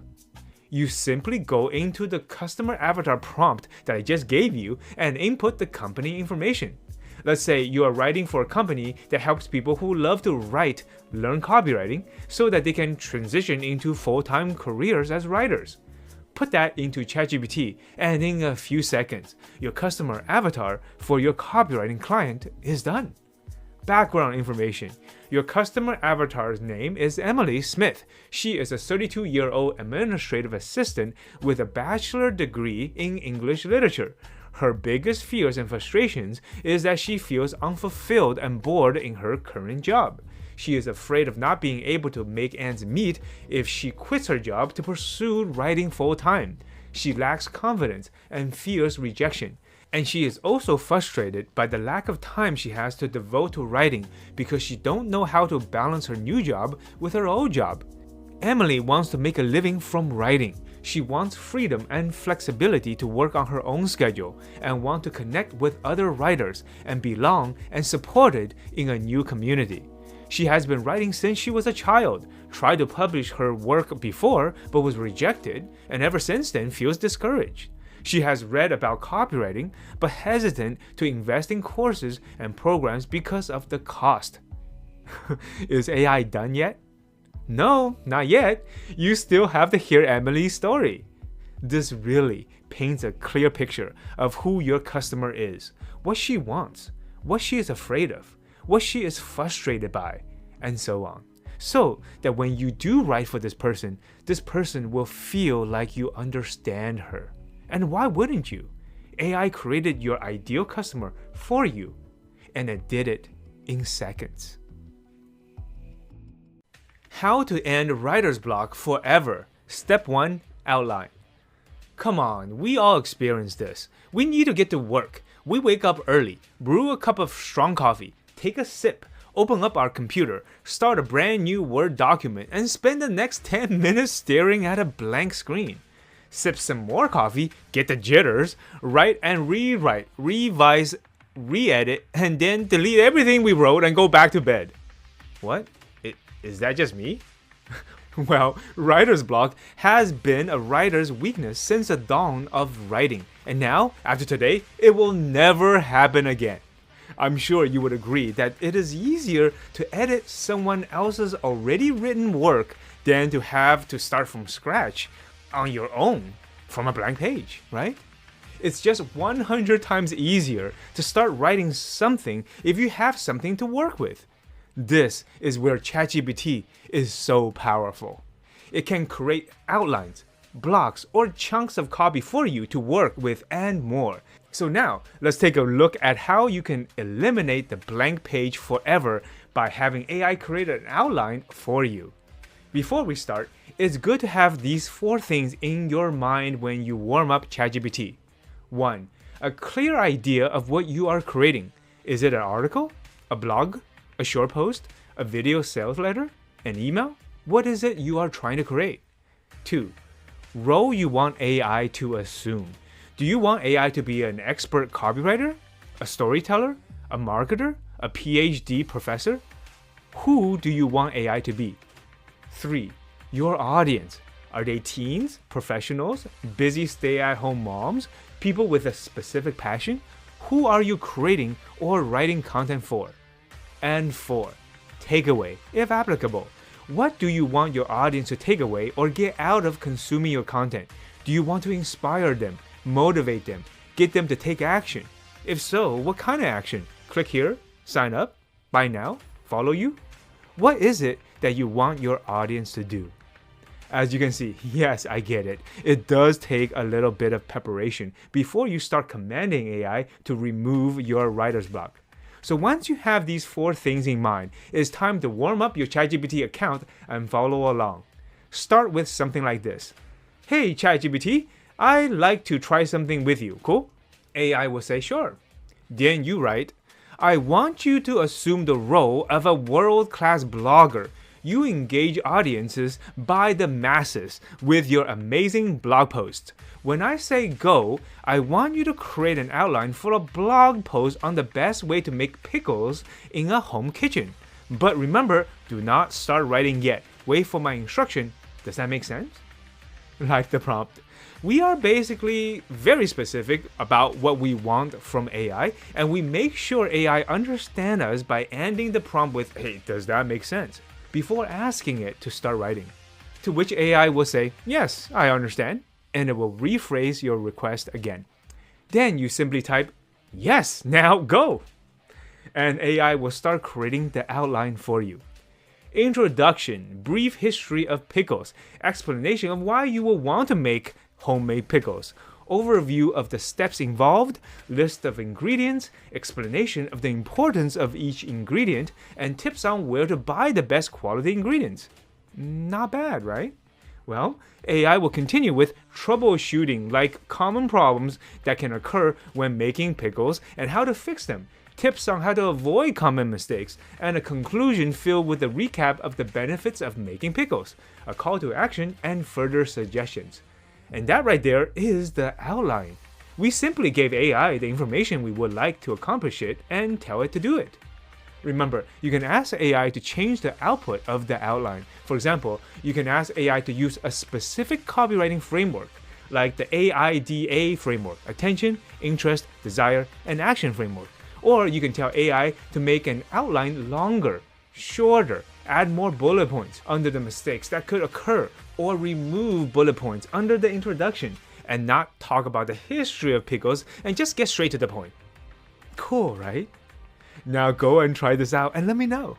You simply go into the customer avatar prompt that I just gave you and input the company information. Let's say you are writing for a company that helps people who love to write learn copywriting so that they can transition into full-time careers as writers. Put that into ChatGPT, and in a few seconds, your customer avatar for your copywriting client is done. Background information. Your customer avatar's name is Emily Smith. She is a 32-year-old administrative assistant with a bachelor degree in English literature. Her biggest fears and frustrations is that she feels unfulfilled and bored in her current job. She is afraid of not being able to make ends meet if she quits her job to pursue writing full-time. She lacks confidence and fears rejection. And she is also frustrated by the lack of time she has to devote to writing because she don't know how to balance her new job with her old job. Emily wants to make a living from writing. She wants freedom and flexibility to work on her own schedule and want to connect with other writers and belong and supported in a new community. She has been writing since she was a child, tried to publish her work before but was rejected, and ever since then feels discouraged. She has read about copywriting but hesitant to invest in courses and programs because of the cost. Is AI done yet? No, not yet. You still have to hear Emily's story. This really paints a clear picture of who your customer is, what she wants, what she is afraid of, what she is frustrated by, and so on. So that when you do write for this person will feel like you understand her. And why wouldn't you? AI created your ideal customer for you, and it did it in seconds. How to end writer's block forever. Step 1. Outline. Come on, we all experience this. We need to get to work. We wake up early, brew a cup of strong coffee, take a sip, open up our computer, start a brand new Word document, and spend the next 10 minutes staring at a blank screen. Sip some more coffee, get the jitters, write and rewrite, revise, re-edit, and then delete everything we wrote and go back to bed. What? Is that just me? Well, writer's block has been a writer's weakness since the dawn of writing, and now, after today, it will never happen again. I'm sure you would agree that it is easier to edit someone else's already written work than to have to start from scratch on your own from a blank page, right? It's just 100 times easier to start writing something if you have something to work with. This is where ChatGPT is so powerful. It can create outlines, blocks, or chunks of copy for you to work with and more. So now, let's take a look at how you can eliminate the blank page forever by having AI create an outline for you. Before we start, it's good to have these 4 things in your mind when you warm up ChatGPT. 1. A clear idea of what you are creating. Is it an article? A blog? A short post? A video sales letter? An email? What is it you are trying to create? 2. Role you want AI to assume. Do you want AI to be an expert copywriter? A storyteller? A marketer? A PhD professor? Who do you want AI to be? 3. Your audience. Are they teens, professionals, busy stay-at-home moms, people with a specific passion? Who are you creating or writing content for? And 4. Takeaway, if applicable. What do you want your audience to take away or get out of consuming your content? Do you want to inspire them, motivate them, get them to take action? If so, what kind of action? Click here, sign up, buy now, follow you? What is it that you want your audience to do? As you can see, yes, I get it. It does take a little bit of preparation before you start commanding AI to remove your writer's block. So once you have these 4 things in mind, it's time to warm up your ChatGPT account and follow along. Start with something like this. Hey ChatGPT, I'd like to try something with you, cool? AI will say sure. Then you write, I want you to assume the role of a world-class blogger. You engage audiences by the masses with your amazing blog post. When I say go, I want you to create an outline for a blog post on the best way to make pickles in a home kitchen. But remember, do not start writing yet. Wait for my instruction. Does that make sense? Like the prompt. We are basically very specific about what we want from AI, and we make sure AI understands us by ending the prompt with, hey, does that make sense? Before asking it to start writing. To which AI will say, yes, I understand, and it will rephrase your request again. Then you simply type, yes, now go! And AI will start creating the outline for you. Introduction, brief history of pickles, explanation of why you will want to make homemade pickles, overview of the steps involved, list of ingredients, explanation of the importance of each ingredient, and tips on where to buy the best quality ingredients. Not bad, right? Well, AI will continue with troubleshooting, like common problems that can occur when making pickles and how to fix them, tips on how to avoid common mistakes, and a conclusion filled with a recap of the benefits of making pickles, a call to action, and further suggestions. And that right there is the outline. We simply gave AI the information we would like to accomplish it and tell it to do it. Remember, you can ask AI to change the output of the outline. For example, you can ask AI to use a specific copywriting framework, like the AIDA framework, attention, interest, desire, and action framework. Or you can tell AI to make an outline longer, shorter, add more bullet points under the mistakes that could occur, or remove bullet points under the introduction, and not talk about the history of pickles and just get straight to the point. Cool, right? Now go and try this out and let me know.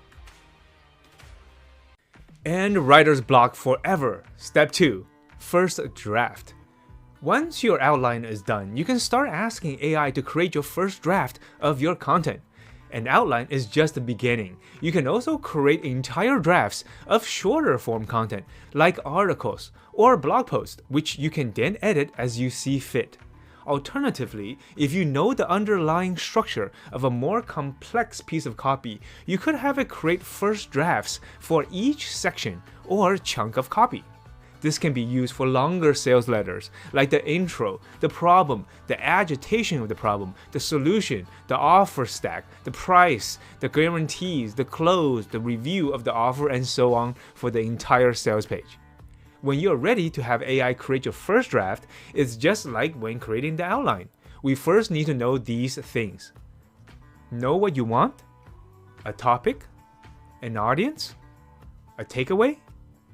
And writer's block forever. Step 2. First draft. Once your outline is done, you can start asking AI to create your first draft of your content. An outline is just the beginning. You can also create entire drafts of shorter form content, like articles or blog posts, which you can then edit as you see fit. Alternatively, if you know the underlying structure of a more complex piece of copy, you could have it create first drafts for each section or chunk of copy. This can be used for longer sales letters, like the intro, the problem, the agitation of the problem, the solution, the offer stack, the price, the guarantees, the close, the review of the offer, and so on for the entire sales page. When you're ready to have AI create your first draft, it's just like when creating the outline. We first need to know these things. Know what you want, a topic, an audience, a takeaway,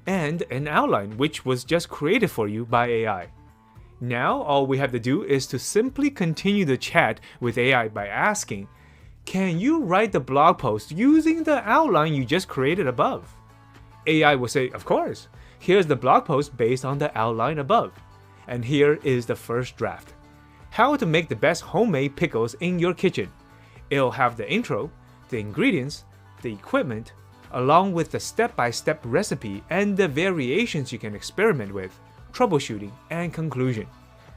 and an outline which was just created for you by AI. Now all we have to do is to simply continue the chat with AI by asking, can you write the blog post using the outline you just created above? AI will say, of course. Here's the blog post based on the outline above. And here is the first draft. How to make the best homemade pickles in your kitchen. It'll have the intro, the ingredients, the equipment, along with the step-by-step recipe and the variations you can experiment with, troubleshooting, and conclusion.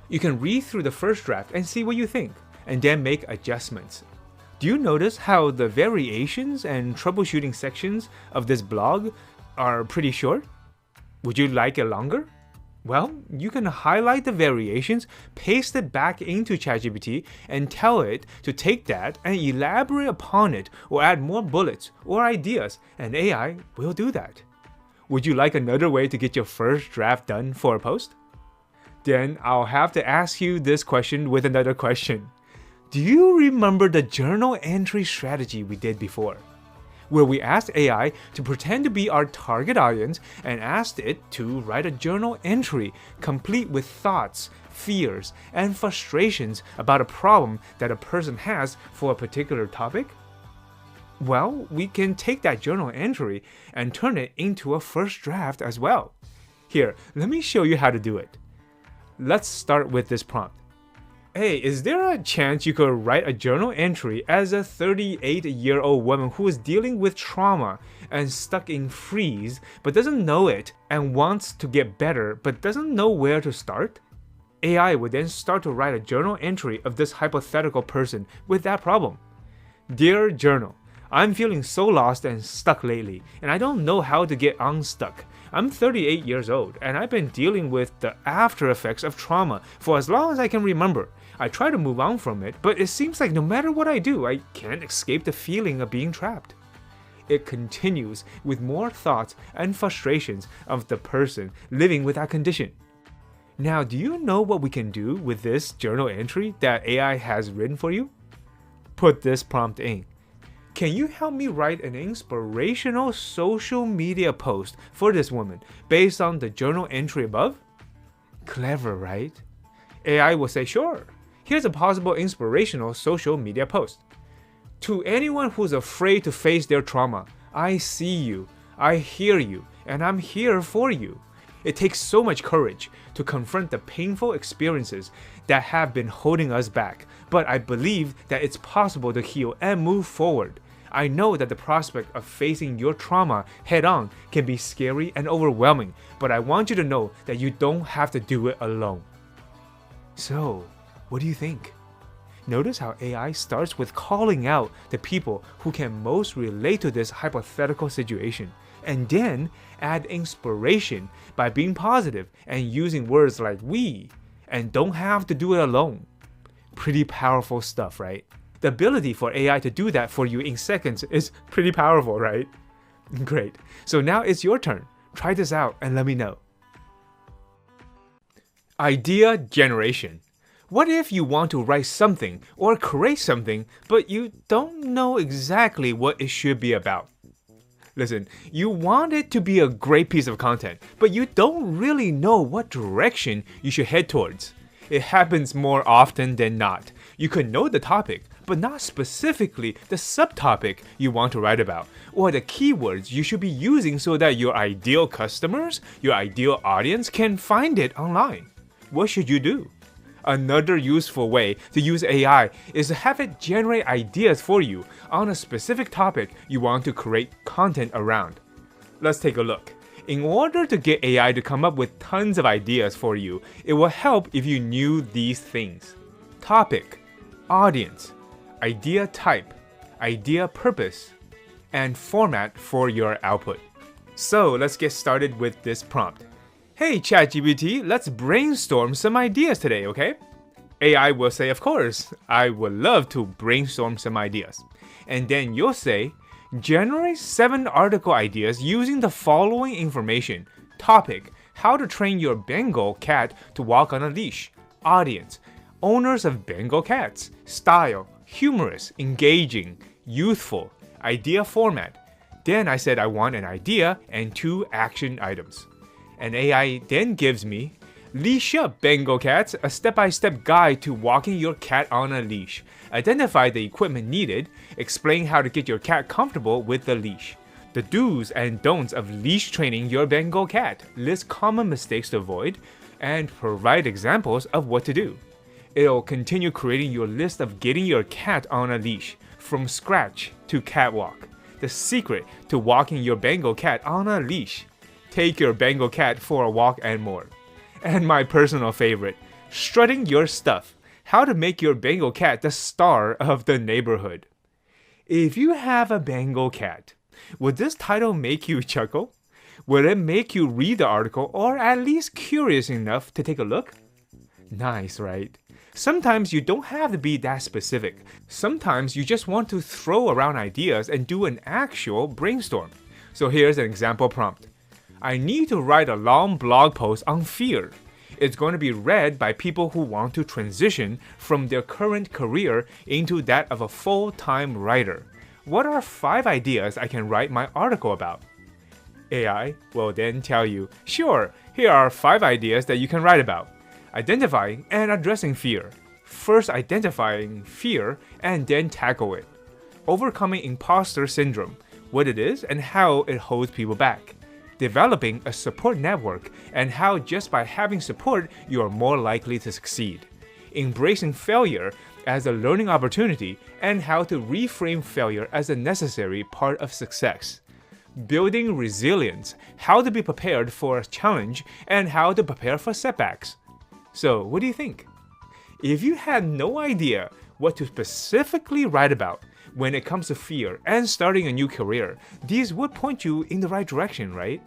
You can read through the first draft and see what you think, and then make adjustments. Do you notice how the variations and troubleshooting sections of this blog are pretty short? Would you like it longer? Well, you can highlight the variations, paste it back into ChatGPT, and tell it to take that and elaborate upon it or add more bullets or ideas, and AI will do that. Would you like another way to get your first draft done for a post? Then I'll have to ask you this question with another question. Do you remember the journal entry strategy we did before? Where we asked AI to pretend to be our target audience and asked it to write a journal entry complete with thoughts, fears, and frustrations about a problem that a person has for a particular topic? Well, we can take that journal entry and turn it into a first draft as well. Here, let me show you how to do it. Let's start with this prompt. Hey, is there a chance you could write a journal entry as a 38-year-old woman who is dealing with trauma and stuck in freeze but doesn't know it and wants to get better but doesn't know where to start? AI would then start to write a journal entry of this hypothetical person with that problem. Dear Journal, I'm feeling so lost and stuck lately, and I don't know how to get unstuck. I'm 38 years old, and I've been dealing with the after effects of trauma for as long as I can remember. I try to move on from it, but it seems like no matter what I do, I can't escape the feeling of being trapped. It continues with more thoughts and frustrations of the person living with that condition. Now, do you know what we can do with this journal entry that AI has written for you? Put this prompt in. Can you help me write an inspirational social media post for this woman based on the journal entry above? Clever, right? AI will say, sure. Here's a possible inspirational social media post. To anyone who's afraid to face their trauma, I see you, I hear you, and I'm here for you. It takes so much courage to confront the painful experiences that have been holding us back, but I believe that it's possible to heal and move forward. I know that the prospect of facing your trauma head-on can be scary and overwhelming, but I want you to know that you don't have to do it alone. So, what do you think? Notice how AI starts with calling out the people who can most relate to this hypothetical situation, and then add inspiration by being positive and using words like we, and don't have to do it alone. Pretty powerful stuff, right? The ability for AI to do that for you in seconds is pretty powerful, right? Great. So now it's your turn. Try this out and let me know. Idea generation. What if you want to write something or create something, but you don't know exactly what it should be about? Listen, you want it to be a great piece of content, but you don't really know what direction you should head towards. It happens more often than not. You could know the topic, but not specifically the subtopic you want to write about, or the keywords you should be using so that your ideal customers, your ideal audience can find it online. What should you do? Another useful way to use AI is to have it generate ideas for you on a specific topic you want to create content around. Let's take a look. In order to get AI to come up with tons of ideas for you, it will help if you knew these things: topic, audience, idea type, idea purpose, and format for your output. So let's get started with this prompt. Hey ChatGPT, let's brainstorm some ideas today, okay? AI will say, of course, I would love to brainstorm some ideas. And then you'll say, generate 7 article ideas using the following information. Topic, how to train your Bengal cat to walk on a leash. Audience, owners of Bengal cats. Style, humorous, engaging, youthful. Idea format. Then I said I want an idea and 2 action items. And AI then gives me, leash up Bengal cats, a step-by-step guide to walking your cat on a leash. Identify the equipment needed, explain how to get your cat comfortable with the leash. The do's and don'ts of leash training your Bengal cat, list common mistakes to avoid, and provide examples of what to do. It'll continue creating your list of getting your cat on a leash, from scratch to catwalk. The secret to walking your Bengal cat on a leash. Take your Bengal cat for a walk and more. And my personal favorite, strutting your stuff. How to make your Bengal cat the star of the neighborhood. If you have a Bengal cat, would this title make you chuckle? Would it make you read the article or at least curious enough to take a look? Nice, right? Sometimes you don't have to be that specific. Sometimes you just want to throw around ideas and do an actual brainstorm. So here's an example prompt. I need to write a long blog post on fear. It's going to be read by people who want to transition from their current career into that of a full-time writer. What are 5 ideas I can write my article about? AI will then tell you, sure, here are 5 ideas that you can write about. Identifying and addressing fear. First identifying fear and then tackle it. Overcoming imposter syndrome, what it is and how it holds people back. Developing a support network and how just by having support you are more likely to succeed. Embracing failure as a learning opportunity and how to reframe failure as a necessary part of success. Building resilience, how to be prepared for a challenge and how to prepare for setbacks. So, what do you think? If you had no idea what to specifically write about when it comes to fear and starting a new career, these would point you in the right direction, right?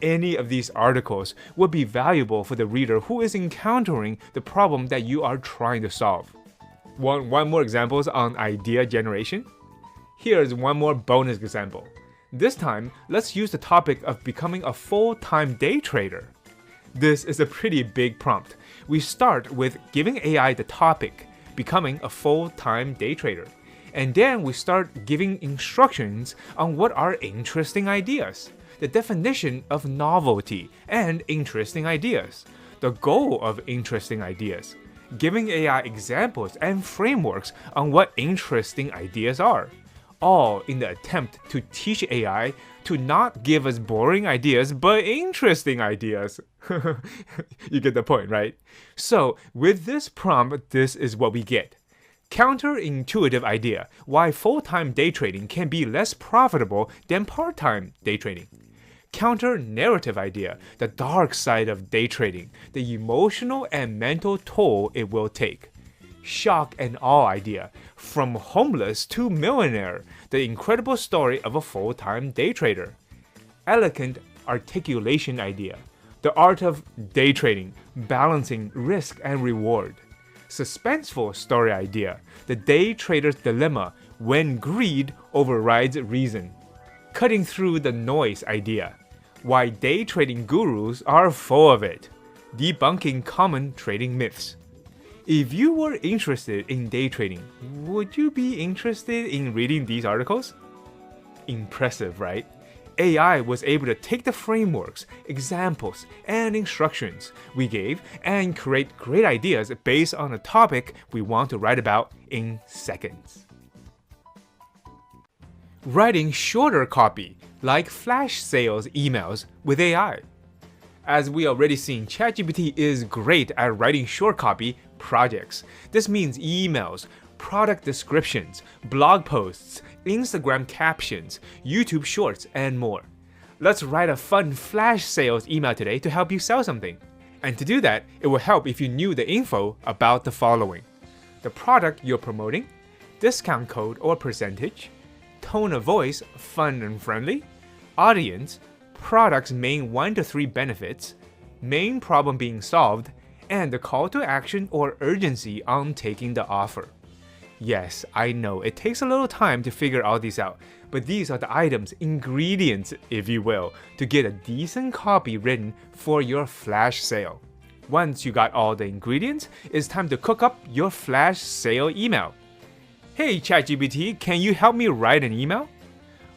Any of these articles would be valuable for the reader who is encountering the problem that you are trying to solve. Want one more examples on idea generation? Here's one more bonus example. This time, let's use the topic of becoming a full-time day trader. This is a pretty big prompt. We start with giving AI the topic, becoming a full-time day trader. And then we start giving instructions on what are interesting ideas, the definition of novelty and interesting ideas, the goal of interesting ideas, giving AI examples and frameworks on what interesting ideas are. all in the attempt to teach AI to not give us boring ideas but interesting ideas. You get the point, right? So, with this prompt, this is what we get. Counterintuitive idea why full-time day trading can be less profitable than part-time day trading. Counter-narrative idea, the dark side of day trading, the emotional and mental toll it will take. Shock and awe idea, from homeless to millionaire, the incredible story of a full-time day trader. Elegant articulation idea, the art of day trading, balancing risk and reward. Suspenseful story idea, the day trader's dilemma when greed overrides reason. Cutting through the noise idea, why day trading gurus are full of it. Debunking common trading myths. If you were interested in day trading, would you be interested in reading these articles? Impressive, right? AI was able to take the frameworks, examples, and instructions we gave and create great ideas based on a topic we want to write about in seconds. Writing shorter copy, like flash sales emails with AI. As we already seen, ChatGPT is great at writing short copy projects. This means emails, product descriptions, blog posts, Instagram captions, YouTube shorts, and more. Let's write a fun flash sales email today to help you sell something. And to do that, it will help if you knew the info about the following: the product you're promoting, discount code or percentage, tone of voice, fun and friendly, audience, product's main 1 to 3 benefits, main problem being solved, and the call to action or urgency on taking the offer. Yes, I know it takes a little time to figure all these out, but these are the items, ingredients, if you will, to get a decent copy written for your flash sale. Once you got all the ingredients, it's time to cook up your flash sale email. Hey ChatGPT, can you help me write an email?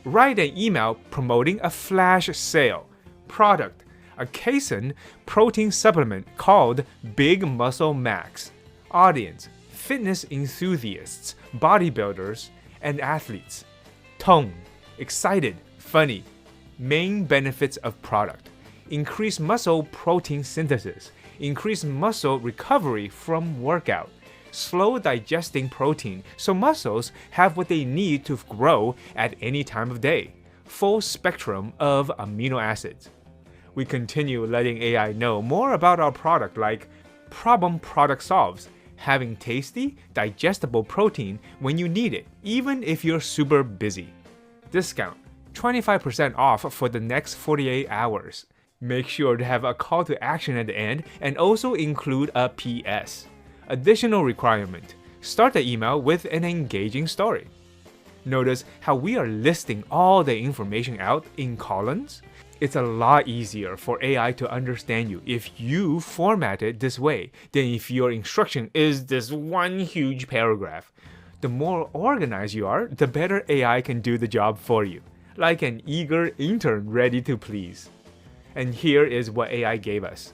Write an email promoting a flash sale. Product: a casein protein supplement called Big Muscle Max. Audience: fitness enthusiasts, bodybuilders, and athletes. Tone: excited, funny. Main benefits of product: increase muscle protein synthesis, increase muscle recovery from workout, slow digesting protein so muscles have what they need to grow at any time of day, full spectrum of amino acids. We continue letting AI know more about our product, like problem product solves, having tasty, digestible protein when you need it, even if you're super busy. Discount: 25% off for the next 48 hours. Make sure to have a call to action at the end and also include a PS. Additional requirement: start the email with an engaging story. Notice how we are listing all the information out in columns? It's a lot easier for AI to understand you if you format it this way than if your instruction is this one huge paragraph. The more organized you are, the better AI can do the job for you, like an eager intern ready to please. And here is what AI gave us.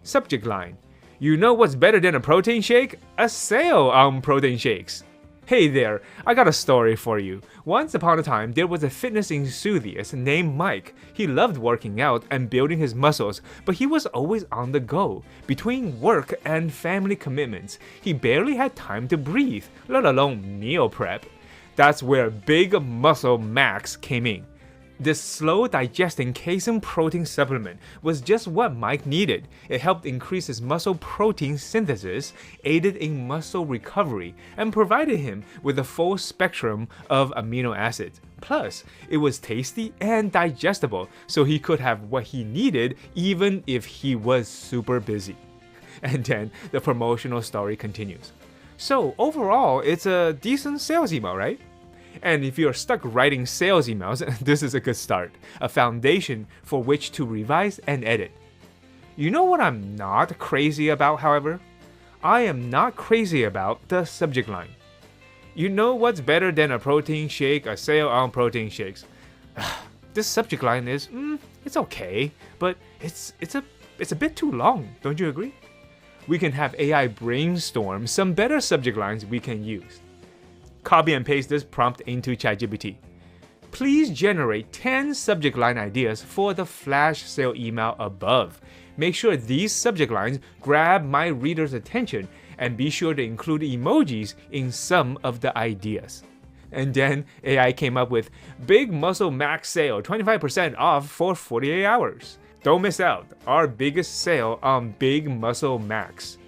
Subject line: you know what's better than a protein shake? A sale on protein shakes. Hey there, I got a story for you. Once upon a time, there was a fitness enthusiast named Mike. He loved working out and building his muscles, but he was always on the go. Between work and family commitments, he barely had time to breathe, let alone meal prep. That's where Big Muscle Max came in. This slow digesting casein protein supplement was just what Mike needed. It helped increase his muscle protein synthesis, aided in muscle recovery, and provided him with a full spectrum of amino acids. Plus, it was tasty and digestible, so he could have what he needed even if he was super busy. And then the promotional story continues. So overall, it's a decent sales email, right? And if you're stuck writing sales emails, this is a good start, a foundation for which to revise and edit. You know what I'm not crazy about, however? I am not crazy about the subject line. You know what's better than a protein shake, a sale on protein shakes? This subject line is, it's okay, but it's a bit too long, don't you agree? We can have AI brainstorm some better subject lines we can use. copy and paste this prompt into ChatGPT. Please generate 10 subject line ideas for the flash sale email above. Make sure these subject lines grab my reader's attention and be sure to include emojis in some of the ideas. And then AI came up with Big Muscle Max sale, 25% off for 48 hours. Don't miss out, our biggest sale on Big Muscle Max.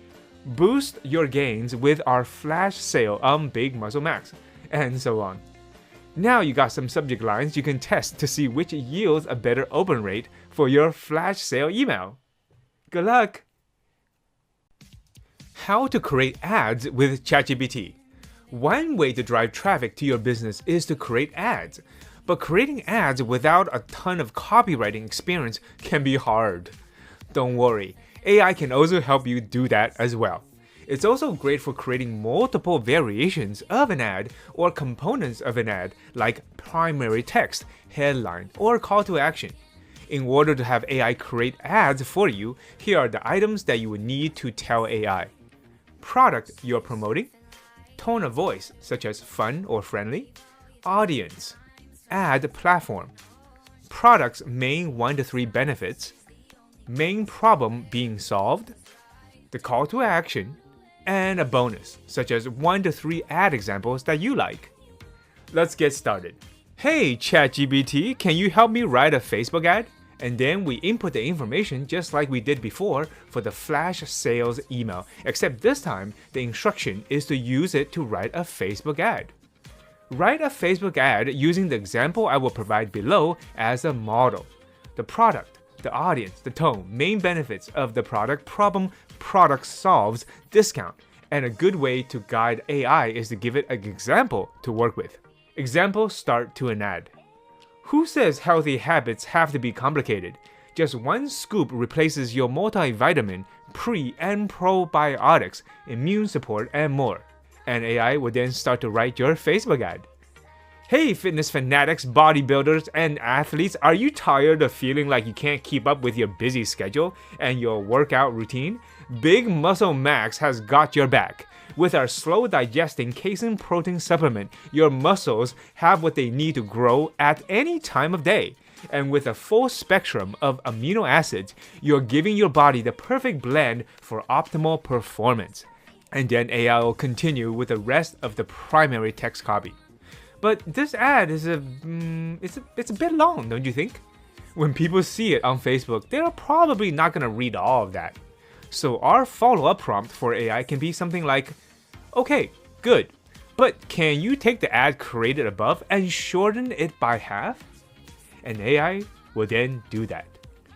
Boost your gains with our flash sale on Big Muscle Max, and so on. Now you got some subject lines you can test to see which yields a better open rate for your flash sale email. Good luck! How to create ads with ChatGPT. One way to drive traffic to your business is to create ads, but creating ads without a ton of copywriting experience can be hard. Don't worry, AI can also help you do that as well. It's also great for creating multiple variations of an ad or components of an ad, like primary text, headline, or call to action. In order to have AI create ads for you, here are the items that you would need to tell AI. Product you're promoting, tone of voice such as fun or friendly, audience, ad platform, product's main 1 to 3 benefits, main problem being solved, the call to action, and a bonus such as 1 to 3 ad examples that you like. Let's get started. Hey ChatGPT, can you help me write a Facebook ad? And then we input the information just like we did before for the flash sales email, except this time the instruction is to use it to write a Facebook ad. Write a Facebook ad using the example I will provide below as a model. The product, the audience, the tone, main benefits of the product, problem product solves, discount, and a good way to guide AI is to give it an example to work with. Example start to an ad. Who says healthy habits have to be complicated? Just 1 scoop replaces your multivitamin, pre- and probiotics, immune support, and more. And AI will then start to write your Facebook ad. Hey fitness fanatics, bodybuilders, and athletes, are you tired of feeling like you can't keep up with your busy schedule and your workout routine? Big Muscle Max has got your back. With our slow digesting casein protein supplement, your muscles have what they need to grow at any time of day. And with a full spectrum of amino acids, you're giving your body the perfect blend for optimal performance. And then AI will continue with the rest of the primary text copy. But this ad is it's a bit long, don't you think? When people see it on Facebook, they're probably not gonna read all of that. So our follow-up prompt for AI can be something like, okay, good, but can you take the ad created above and shorten it by half? And AI will then do that.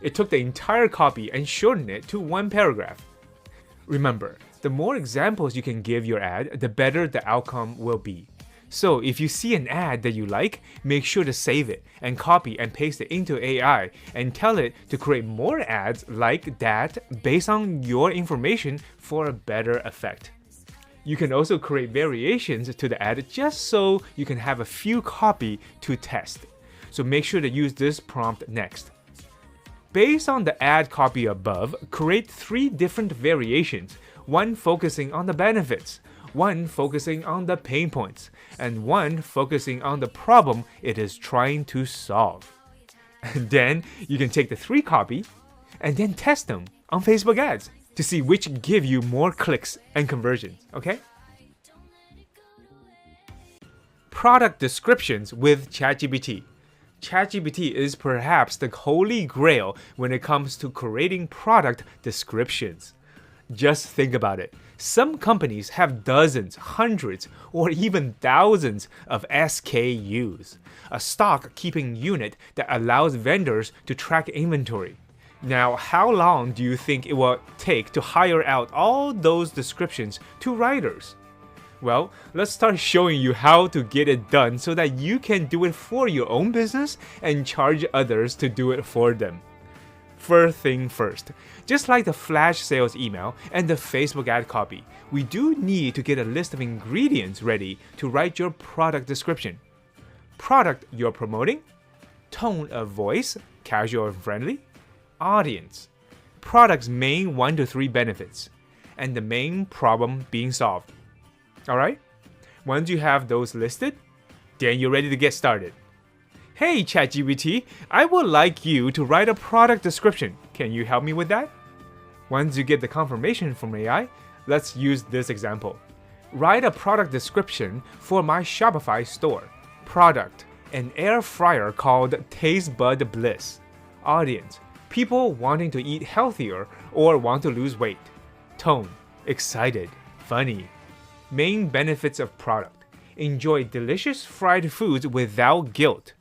It took the entire copy and shortened it to 1 paragraph. Remember, the more examples you can give your ad, the better the outcome will be. So if you see an ad that you like, make sure to save it and copy and paste it into AI and tell it to create more ads like that based on your information for a better effect. You can also create variations to the ad just so you can have a few copy to test. So make sure to use this prompt next. Based on the ad copy above, create 3 different variations, 1 focusing on the benefits, 1 focusing on the pain points, and 1 focusing on the problem it is trying to solve. And then you can take the 3 copy and then test them on Facebook ads to see which give you more clicks and conversions, okay? Product descriptions with ChatGPT. ChatGPT is perhaps the holy grail when it comes to creating product descriptions. Just think about it. Some companies have dozens, hundreds, or even thousands of SKUs, a stock keeping unit that allows vendors to track inventory. Now, how long do you think it will take to hire out all those descriptions to writers? Well, let's start showing you how to get it done so that you can do it for your own business and charge others to do it for them. First thing first, just like the flash sales email and the Facebook ad copy, we do need to get a list of ingredients ready to write your product description. Product you're promoting, tone of voice, casual and friendly, audience, product's main 1 to 3 benefits, and the main problem being solved. Alright? Once you have those listed, then you're ready to get started. Hey ChatGPT, I would like you to write a product description. Can you help me with that? Once you get the confirmation from AI, let's use this example. Write a product description for my Shopify store. Product: an air fryer called Taste Bud Bliss. Audience: people wanting to eat healthier or want to lose weight. Tone: excited, funny. Main benefits of product: enjoy delicious fried foods without guilt.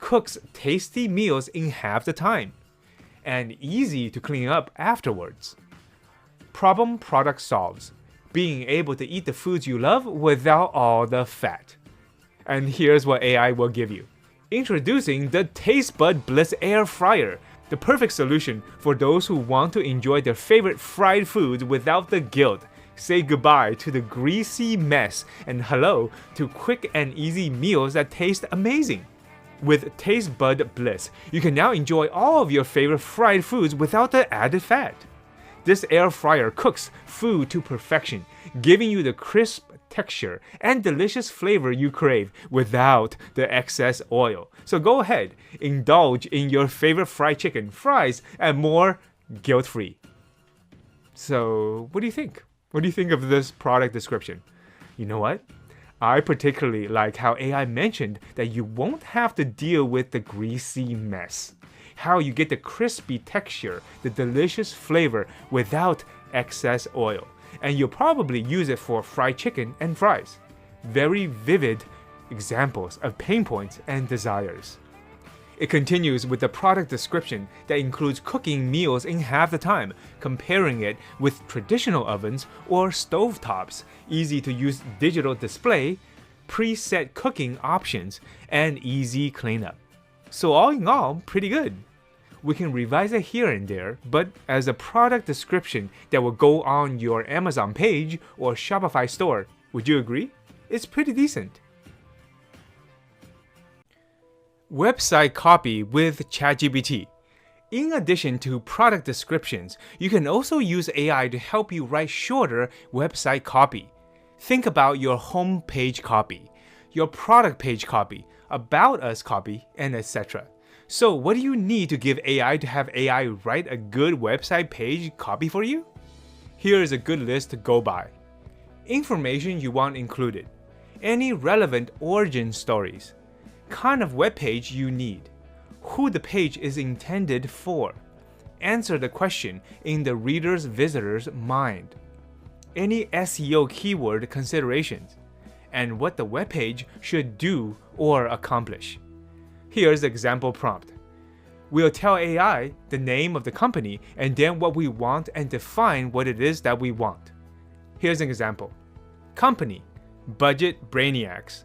Cooks tasty meals in half the time. And easy to clean up afterwards. Problem product solves: being able to eat the foods you love without all the fat. And here's what AI will give you. Introducing the Taste Bud Bliss Air Fryer, the perfect solution for those who want to enjoy their favorite fried foods without the guilt. Say goodbye to the greasy mess and hello to quick and easy meals that taste amazing. With Taste Bud Bliss, you can now enjoy all of your favorite fried foods without the added fat. This air fryer cooks food to perfection, giving you the crisp texture and delicious flavor you crave without the excess oil. So go ahead, indulge in your favorite fried chicken, fries, and more guilt-free. So, what do you think? What do you think of this product description? You know what? I particularly like how AI mentioned that you won't have to deal with the greasy mess. How you get the crispy texture, the delicious flavor without excess oil. And you'll probably use it for fried chicken and fries. Very vivid examples of pain points and desires. It continues with the product description that includes cooking meals in half the time, comparing it with traditional ovens or stovetops, easy to use digital display, preset cooking options, and easy cleanup. So all in all, pretty good. We can revise it here and there, but as a product description that will go on your Amazon page or Shopify store, would you agree? It's pretty decent. Website copy with ChatGPT. In addition to product descriptions, you can also use AI to help you write shorter website copy. Think about your home page copy, your product page copy, about us copy, and etc. So what do you need to give AI to have AI write a good website page copy for you? Here is a good list to go by. Information you want included. Any relevant origin stories. Kind of web page you need. Who the page is intended for. Answer the question in the reader's visitor's mind. Any SEO keyword considerations. And what the web page should do or accomplish. Here's the example prompt. We'll tell AI the name of the company and then what we want and define what it is that we want. Here's an example. Company, Budget Brainiacs.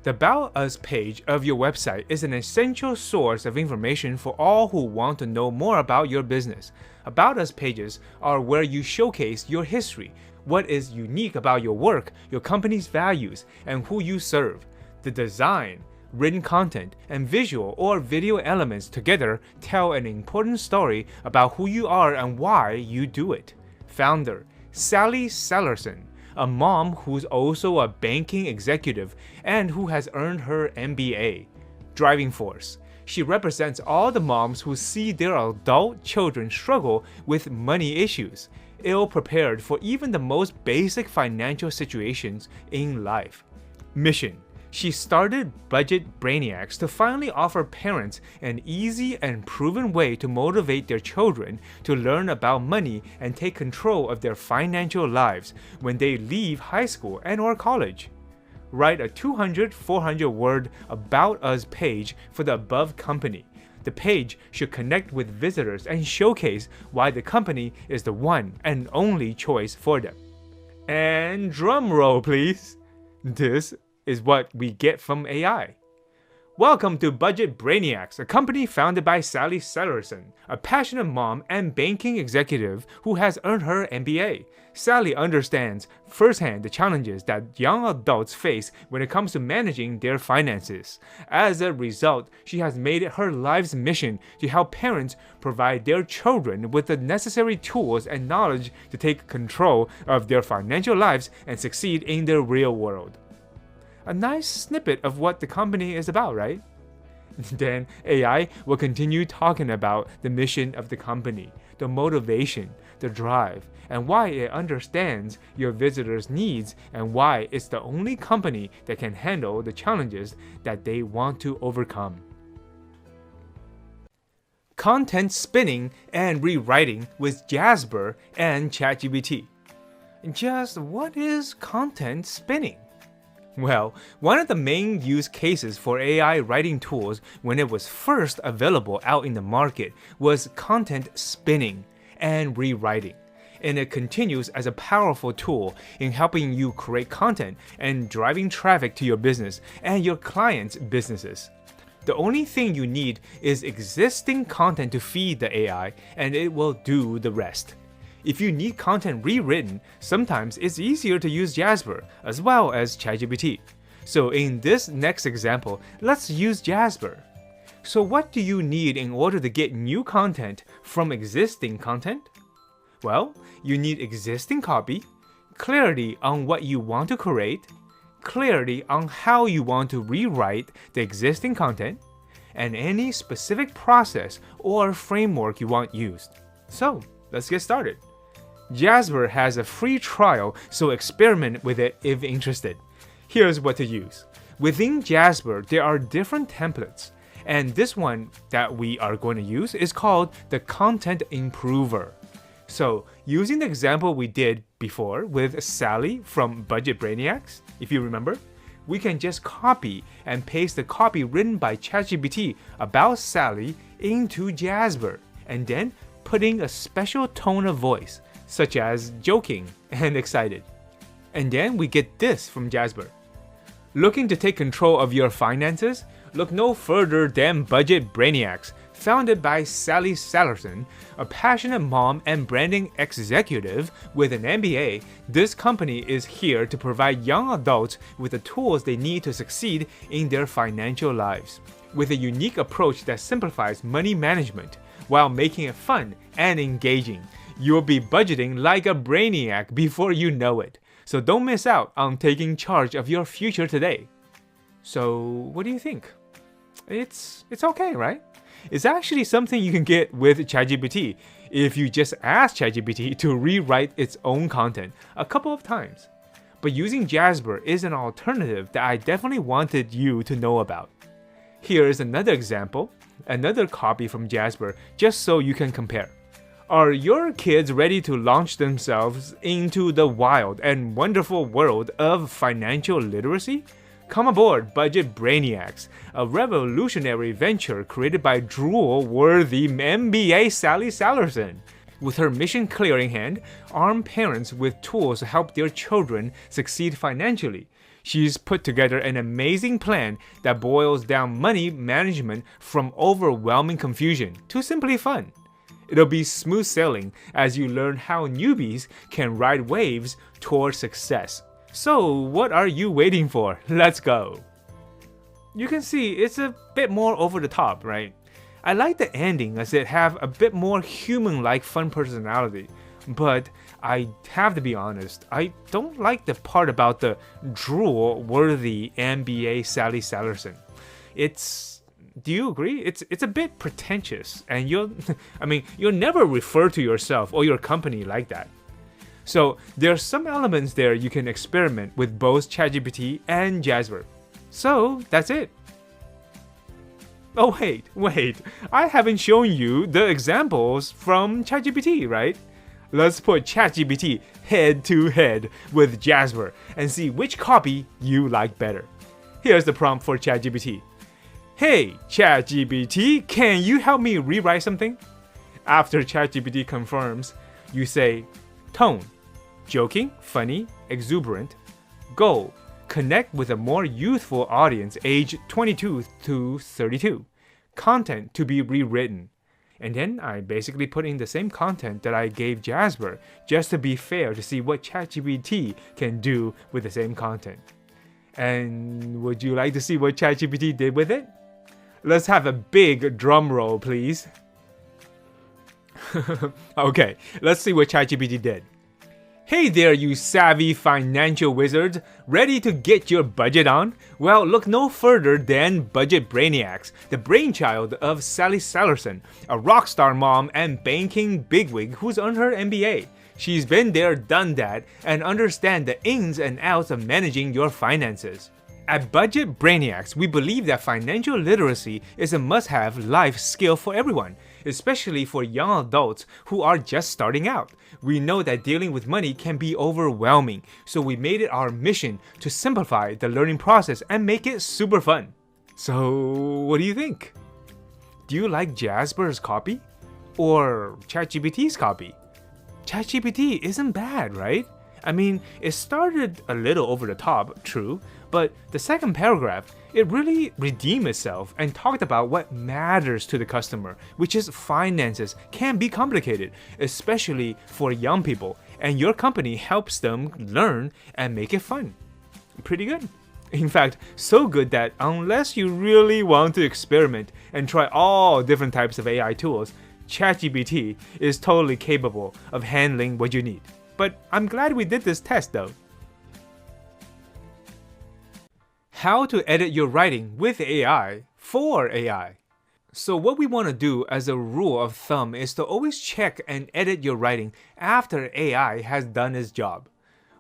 The About Us page of your website is an essential source of information for all who want to know more about your business. About Us pages are where you showcase your history, what is unique about your work, your company's values, and who you serve. The design, written content, and visual or video elements together tell an important story about who you are and why you do it. Founder, Sally Sellerson, a mom who's also a banking executive and who has earned her MBA. Driving force. She represents all the moms who see their adult children struggle with money issues, ill-prepared for even the most basic financial situations in life. Mission. She started Budget Brainiacs to finally offer parents an easy and proven way to motivate their children to learn about money and take control of their financial lives when they leave high school and/or college. Write a 200-400 word About Us page for the above company. The page should connect with visitors and showcase why the company is the one and only choice for them. And drum roll, please. This is what we get from AI. Welcome to Budget Brainiacs, a company founded by Sally Sellerson, a passionate mom and banking executive who has earned her MBA. Sally understands firsthand the challenges that young adults face when it comes to managing their finances. As a result, she has made it her life's mission to help parents provide their children with the necessary tools and knowledge to take control of their financial lives and succeed in the real world. a nice snippet of what the company is about, right? Then AI will continue talking about the mission of the company, the motivation, the drive, and why it understands your visitors' needs and why it's the only company that can handle the challenges that they want to overcome. Content spinning and rewriting with Jasper and ChatGPT. Just what is content spinning? Well, one of the main use cases for AI writing tools when it was first available out in the market was content spinning and rewriting. And it continues as a powerful tool in helping you create content and driving traffic to your business and your clients' businesses. The only thing you need is existing content to feed the AI, and it will do the rest. If you need content rewritten, sometimes it's easier to use Jasper as well as ChatGPT. So in this next example, let's use Jasper. So what do you need in order to get new content from existing content? Well, you need existing copy, clarity on what you want to create, clarity on how you want to rewrite the existing content, and any specific process or framework you want used. So let's get started. Jasper has a free trial, so experiment with it if interested. Here's what to use. Within Jasper, there are different templates, and this one that we are going to use is called the Content Improver. So, using the example we did before with Sally from Budget Brainiacs, if you remember, we can just copy and paste the copy written by ChatGPT about Sally into Jasper, and then putting a special tone of voice, such as joking and excited. And then we get this from Jasper. Looking to take control of your finances? Look no further than Budget Brainiacs, founded by Sally Salerson, a passionate mom and branding executive with an MBA. This company is here to provide young adults with the tools they need to succeed in their financial lives, with a unique approach that simplifies money management while making it fun and engaging. You'll be budgeting like a brainiac before you know it. So don't miss out on taking charge of your future today. So what do you think? It's okay, right? It's actually something you can get with ChatGPT if you just ask ChatGPT to rewrite its own content a couple of times. But using Jasper is an alternative that I definitely wanted you to know about. Here's another example, another copy from Jasper, just so you can compare. Are your kids ready to launch themselves into the wild and wonderful world of financial literacy? Come aboard Budget Brainiacs, a revolutionary venture created by drool-worthy MBA Sally Salerson. With her mission clear in hand, arm parents with tools to help their children succeed financially. She's put together an amazing plan that boils down money management from overwhelming confusion to simply fun. It'll be smooth sailing as you learn how newbies can ride waves toward success. So, what are you waiting for? Let's go! You can see it's a bit more over the top, right? I like the ending as it have a bit more human-like fun personality, but I have to be honest, I don't like the part about the drool-worthy MBA Sally Salerson. Do you agree? It's a bit pretentious, and you'll never refer to yourself or your company like that. So there are some elements there you can experiment with both ChatGPT and Jasper. So that's it. Oh wait, I haven't shown you the examples from ChatGPT, right? Let's put ChatGPT head to head with Jasper and see which copy you like better. Here's the prompt for ChatGPT. Hey, ChatGPT, can you help me rewrite something? After ChatGPT confirms, you say, tone, joking, funny, exuberant. Goal, connect with a more youthful audience aged 22 to 32. Content to be rewritten. And then I basically put in the same content that I gave Jasper, just to be fair to see what ChatGPT can do with the same content. And would you like to see what ChatGPT did with it? Let's have a big drum roll, please. Okay, let's see what ChatGPT did. Hey there, you savvy financial wizards, ready to get your budget on? Well, look no further than Budget Brainiacs, the brainchild of Sally Sellerson, a rock star mom and banking bigwig who's earned her MBA. She's been there, done that, and understands the ins and outs of managing your finances. At Budget Brainiacs, we believe that financial literacy is a must-have life skill for everyone, especially for young adults who are just starting out. We know that dealing with money can be overwhelming, so we made it our mission to simplify the learning process and make it super fun. So, what do you think? Do you like Jasper's copy? Or ChatGPT's copy? ChatGPT isn't bad, right? I mean, it started a little over the top, true, but the second paragraph, it really redeemed itself and talked about what matters to the customer, which is finances can be complicated, especially for young people, and your company helps them learn and make it fun. Pretty good. In fact, so good that unless you really want to experiment and try all different types of AI tools, ChatGPT is totally capable of handling what you need. But I'm glad we did this test though. How to edit your writing with AI for AI. So what we want to do as a rule of thumb is to always check and edit your writing after AI has done its job.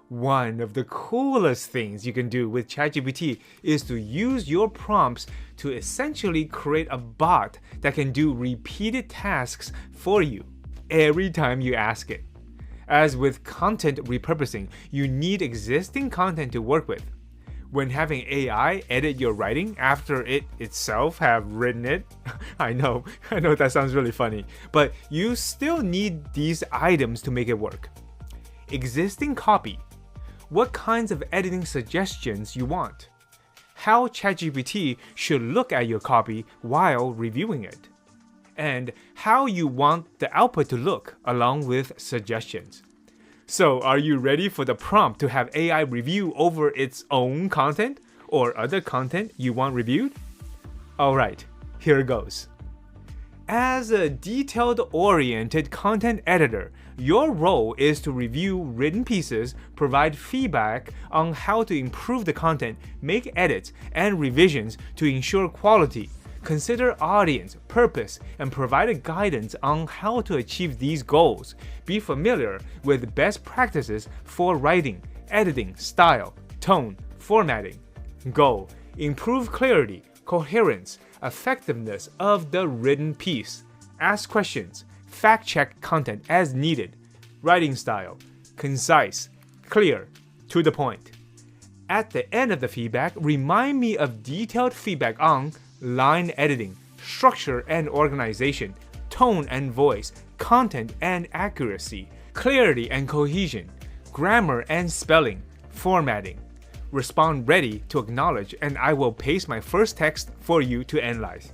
One of the coolest things you can do with ChatGPT is to use your prompts to essentially create a bot that can do repeated tasks for you every time you ask it. As with content repurposing, you need existing content to work with. When having AI edit your writing after it itself have written it, I know that sounds really funny, but you still need these items to make it work. Existing copy. What kinds of editing suggestions you want? How ChatGPT should look at your copy while reviewing it. And how you want the output to look along with suggestions. So, are you ready for the prompt to have AI review over its own content or other content you want reviewed? Alright, here goes. As a detailed-oriented content editor, your role is to review written pieces, provide feedback on how to improve the content, make edits and revisions to ensure quality, consider audience, purpose, and provide guidance on how to achieve these goals. Be familiar with best practices for writing, editing, style, tone, formatting. Goal: improve clarity, coherence, effectiveness of the written piece. Ask questions, fact-check content as needed. Writing style: concise, clear, to the point. At the end of the feedback, remind me of detailed feedback on line editing, structure and organization, tone and voice, content and accuracy, clarity and cohesion, grammar and spelling, formatting. Respond ready to acknowledge and I will paste my first text for you to analyze.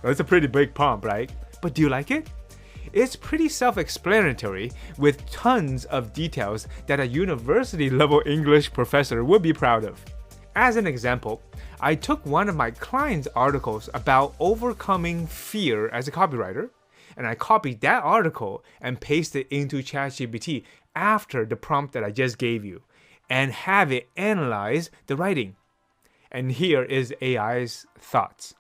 That's a pretty big prompt, right? But do you like it? It's pretty self-explanatory with tons of details that a university-level English professor would be proud of. As an example, I took one of my clients' articles about overcoming fear as a copywriter, and I copied that article and pasted it into ChatGPT after the prompt that I just gave you, and have it analyze the writing. And here is AI's thoughts.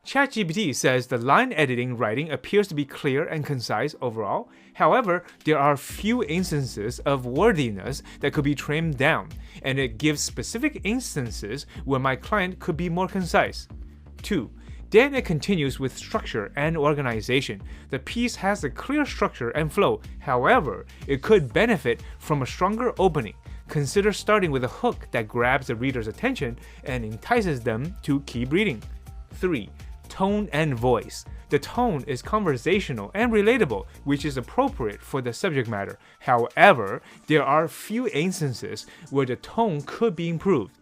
ChatGPT says the line editing writing appears to be clear and concise overall. However, there are few instances of wordiness that could be trimmed down, and it gives specific instances where my client could be more concise. 2. Then it continues with structure and organization. The piece has a clear structure and flow. However, it could benefit from a stronger opening. Consider starting with a hook that grabs the reader's attention and entices them to keep reading. 3. Tone and voice. The tone is conversational and relatable, which is appropriate for the subject matter. However, there are few instances where the tone could be improved.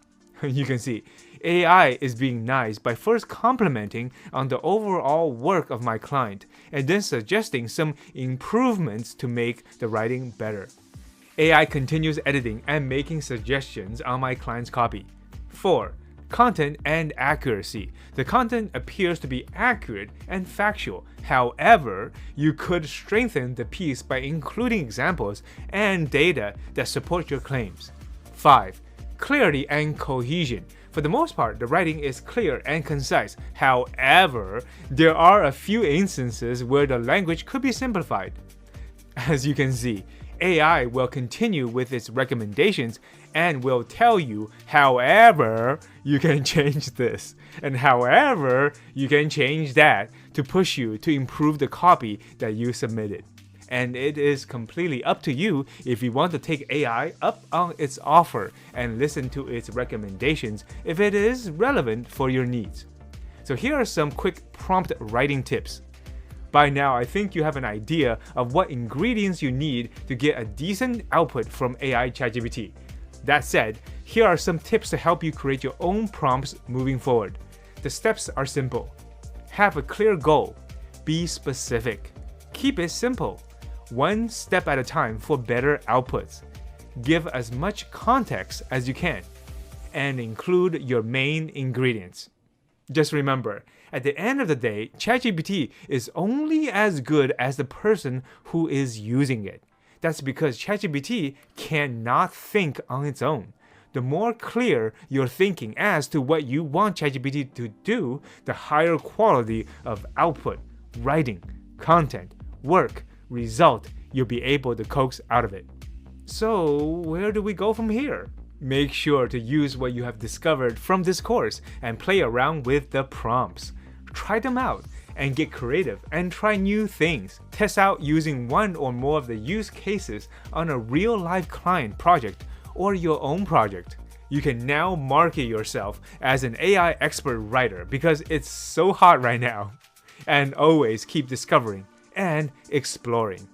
You can see, AI is being nice by first complimenting on the overall work of my client and then suggesting some improvements to make the writing better. AI continues editing and making suggestions on my client's copy. 4. content and accuracy. The content appears to be accurate and factual. However, you could strengthen the piece by including examples and data that support your claims. 5. Clarity and cohesion. For the most part, the writing is clear and concise. However, there are a few instances where the language could be simplified. As you can see, AI will continue with its recommendations and will tell you, however, you can change this, and however, you can change that to push you to improve the copy that you submitted. And it is completely up to you if you want to take AI up on its offer and listen to its recommendations if it is relevant for your needs. So here are some quick prompt writing tips. By now, I think you have an idea of what ingredients you need to get a decent output from AI ChatGPT. That said, here are some tips to help you create your own prompts moving forward. The steps are simple. Have a clear goal. Be specific. Keep it simple. One step at a time for better outputs. Give as much context as you can. And include your main ingredients. Just remember, at the end of the day, ChatGPT is only as good as the person who is using it. That's because ChatGPT cannot think on its own. The more clear you're thinking as to what you want ChatGPT to do, the higher quality of output, writing, content, work, result you'll be able to coax out of it. So, where do we go from here? Make sure to use what you have discovered from this course and play around with the prompts. Try them out and get creative and try new things. Test out using one or more of the use cases on a real-life client project or your own project. You can now market yourself as an AI expert writer because it's so hot right now. And always keep discovering and exploring.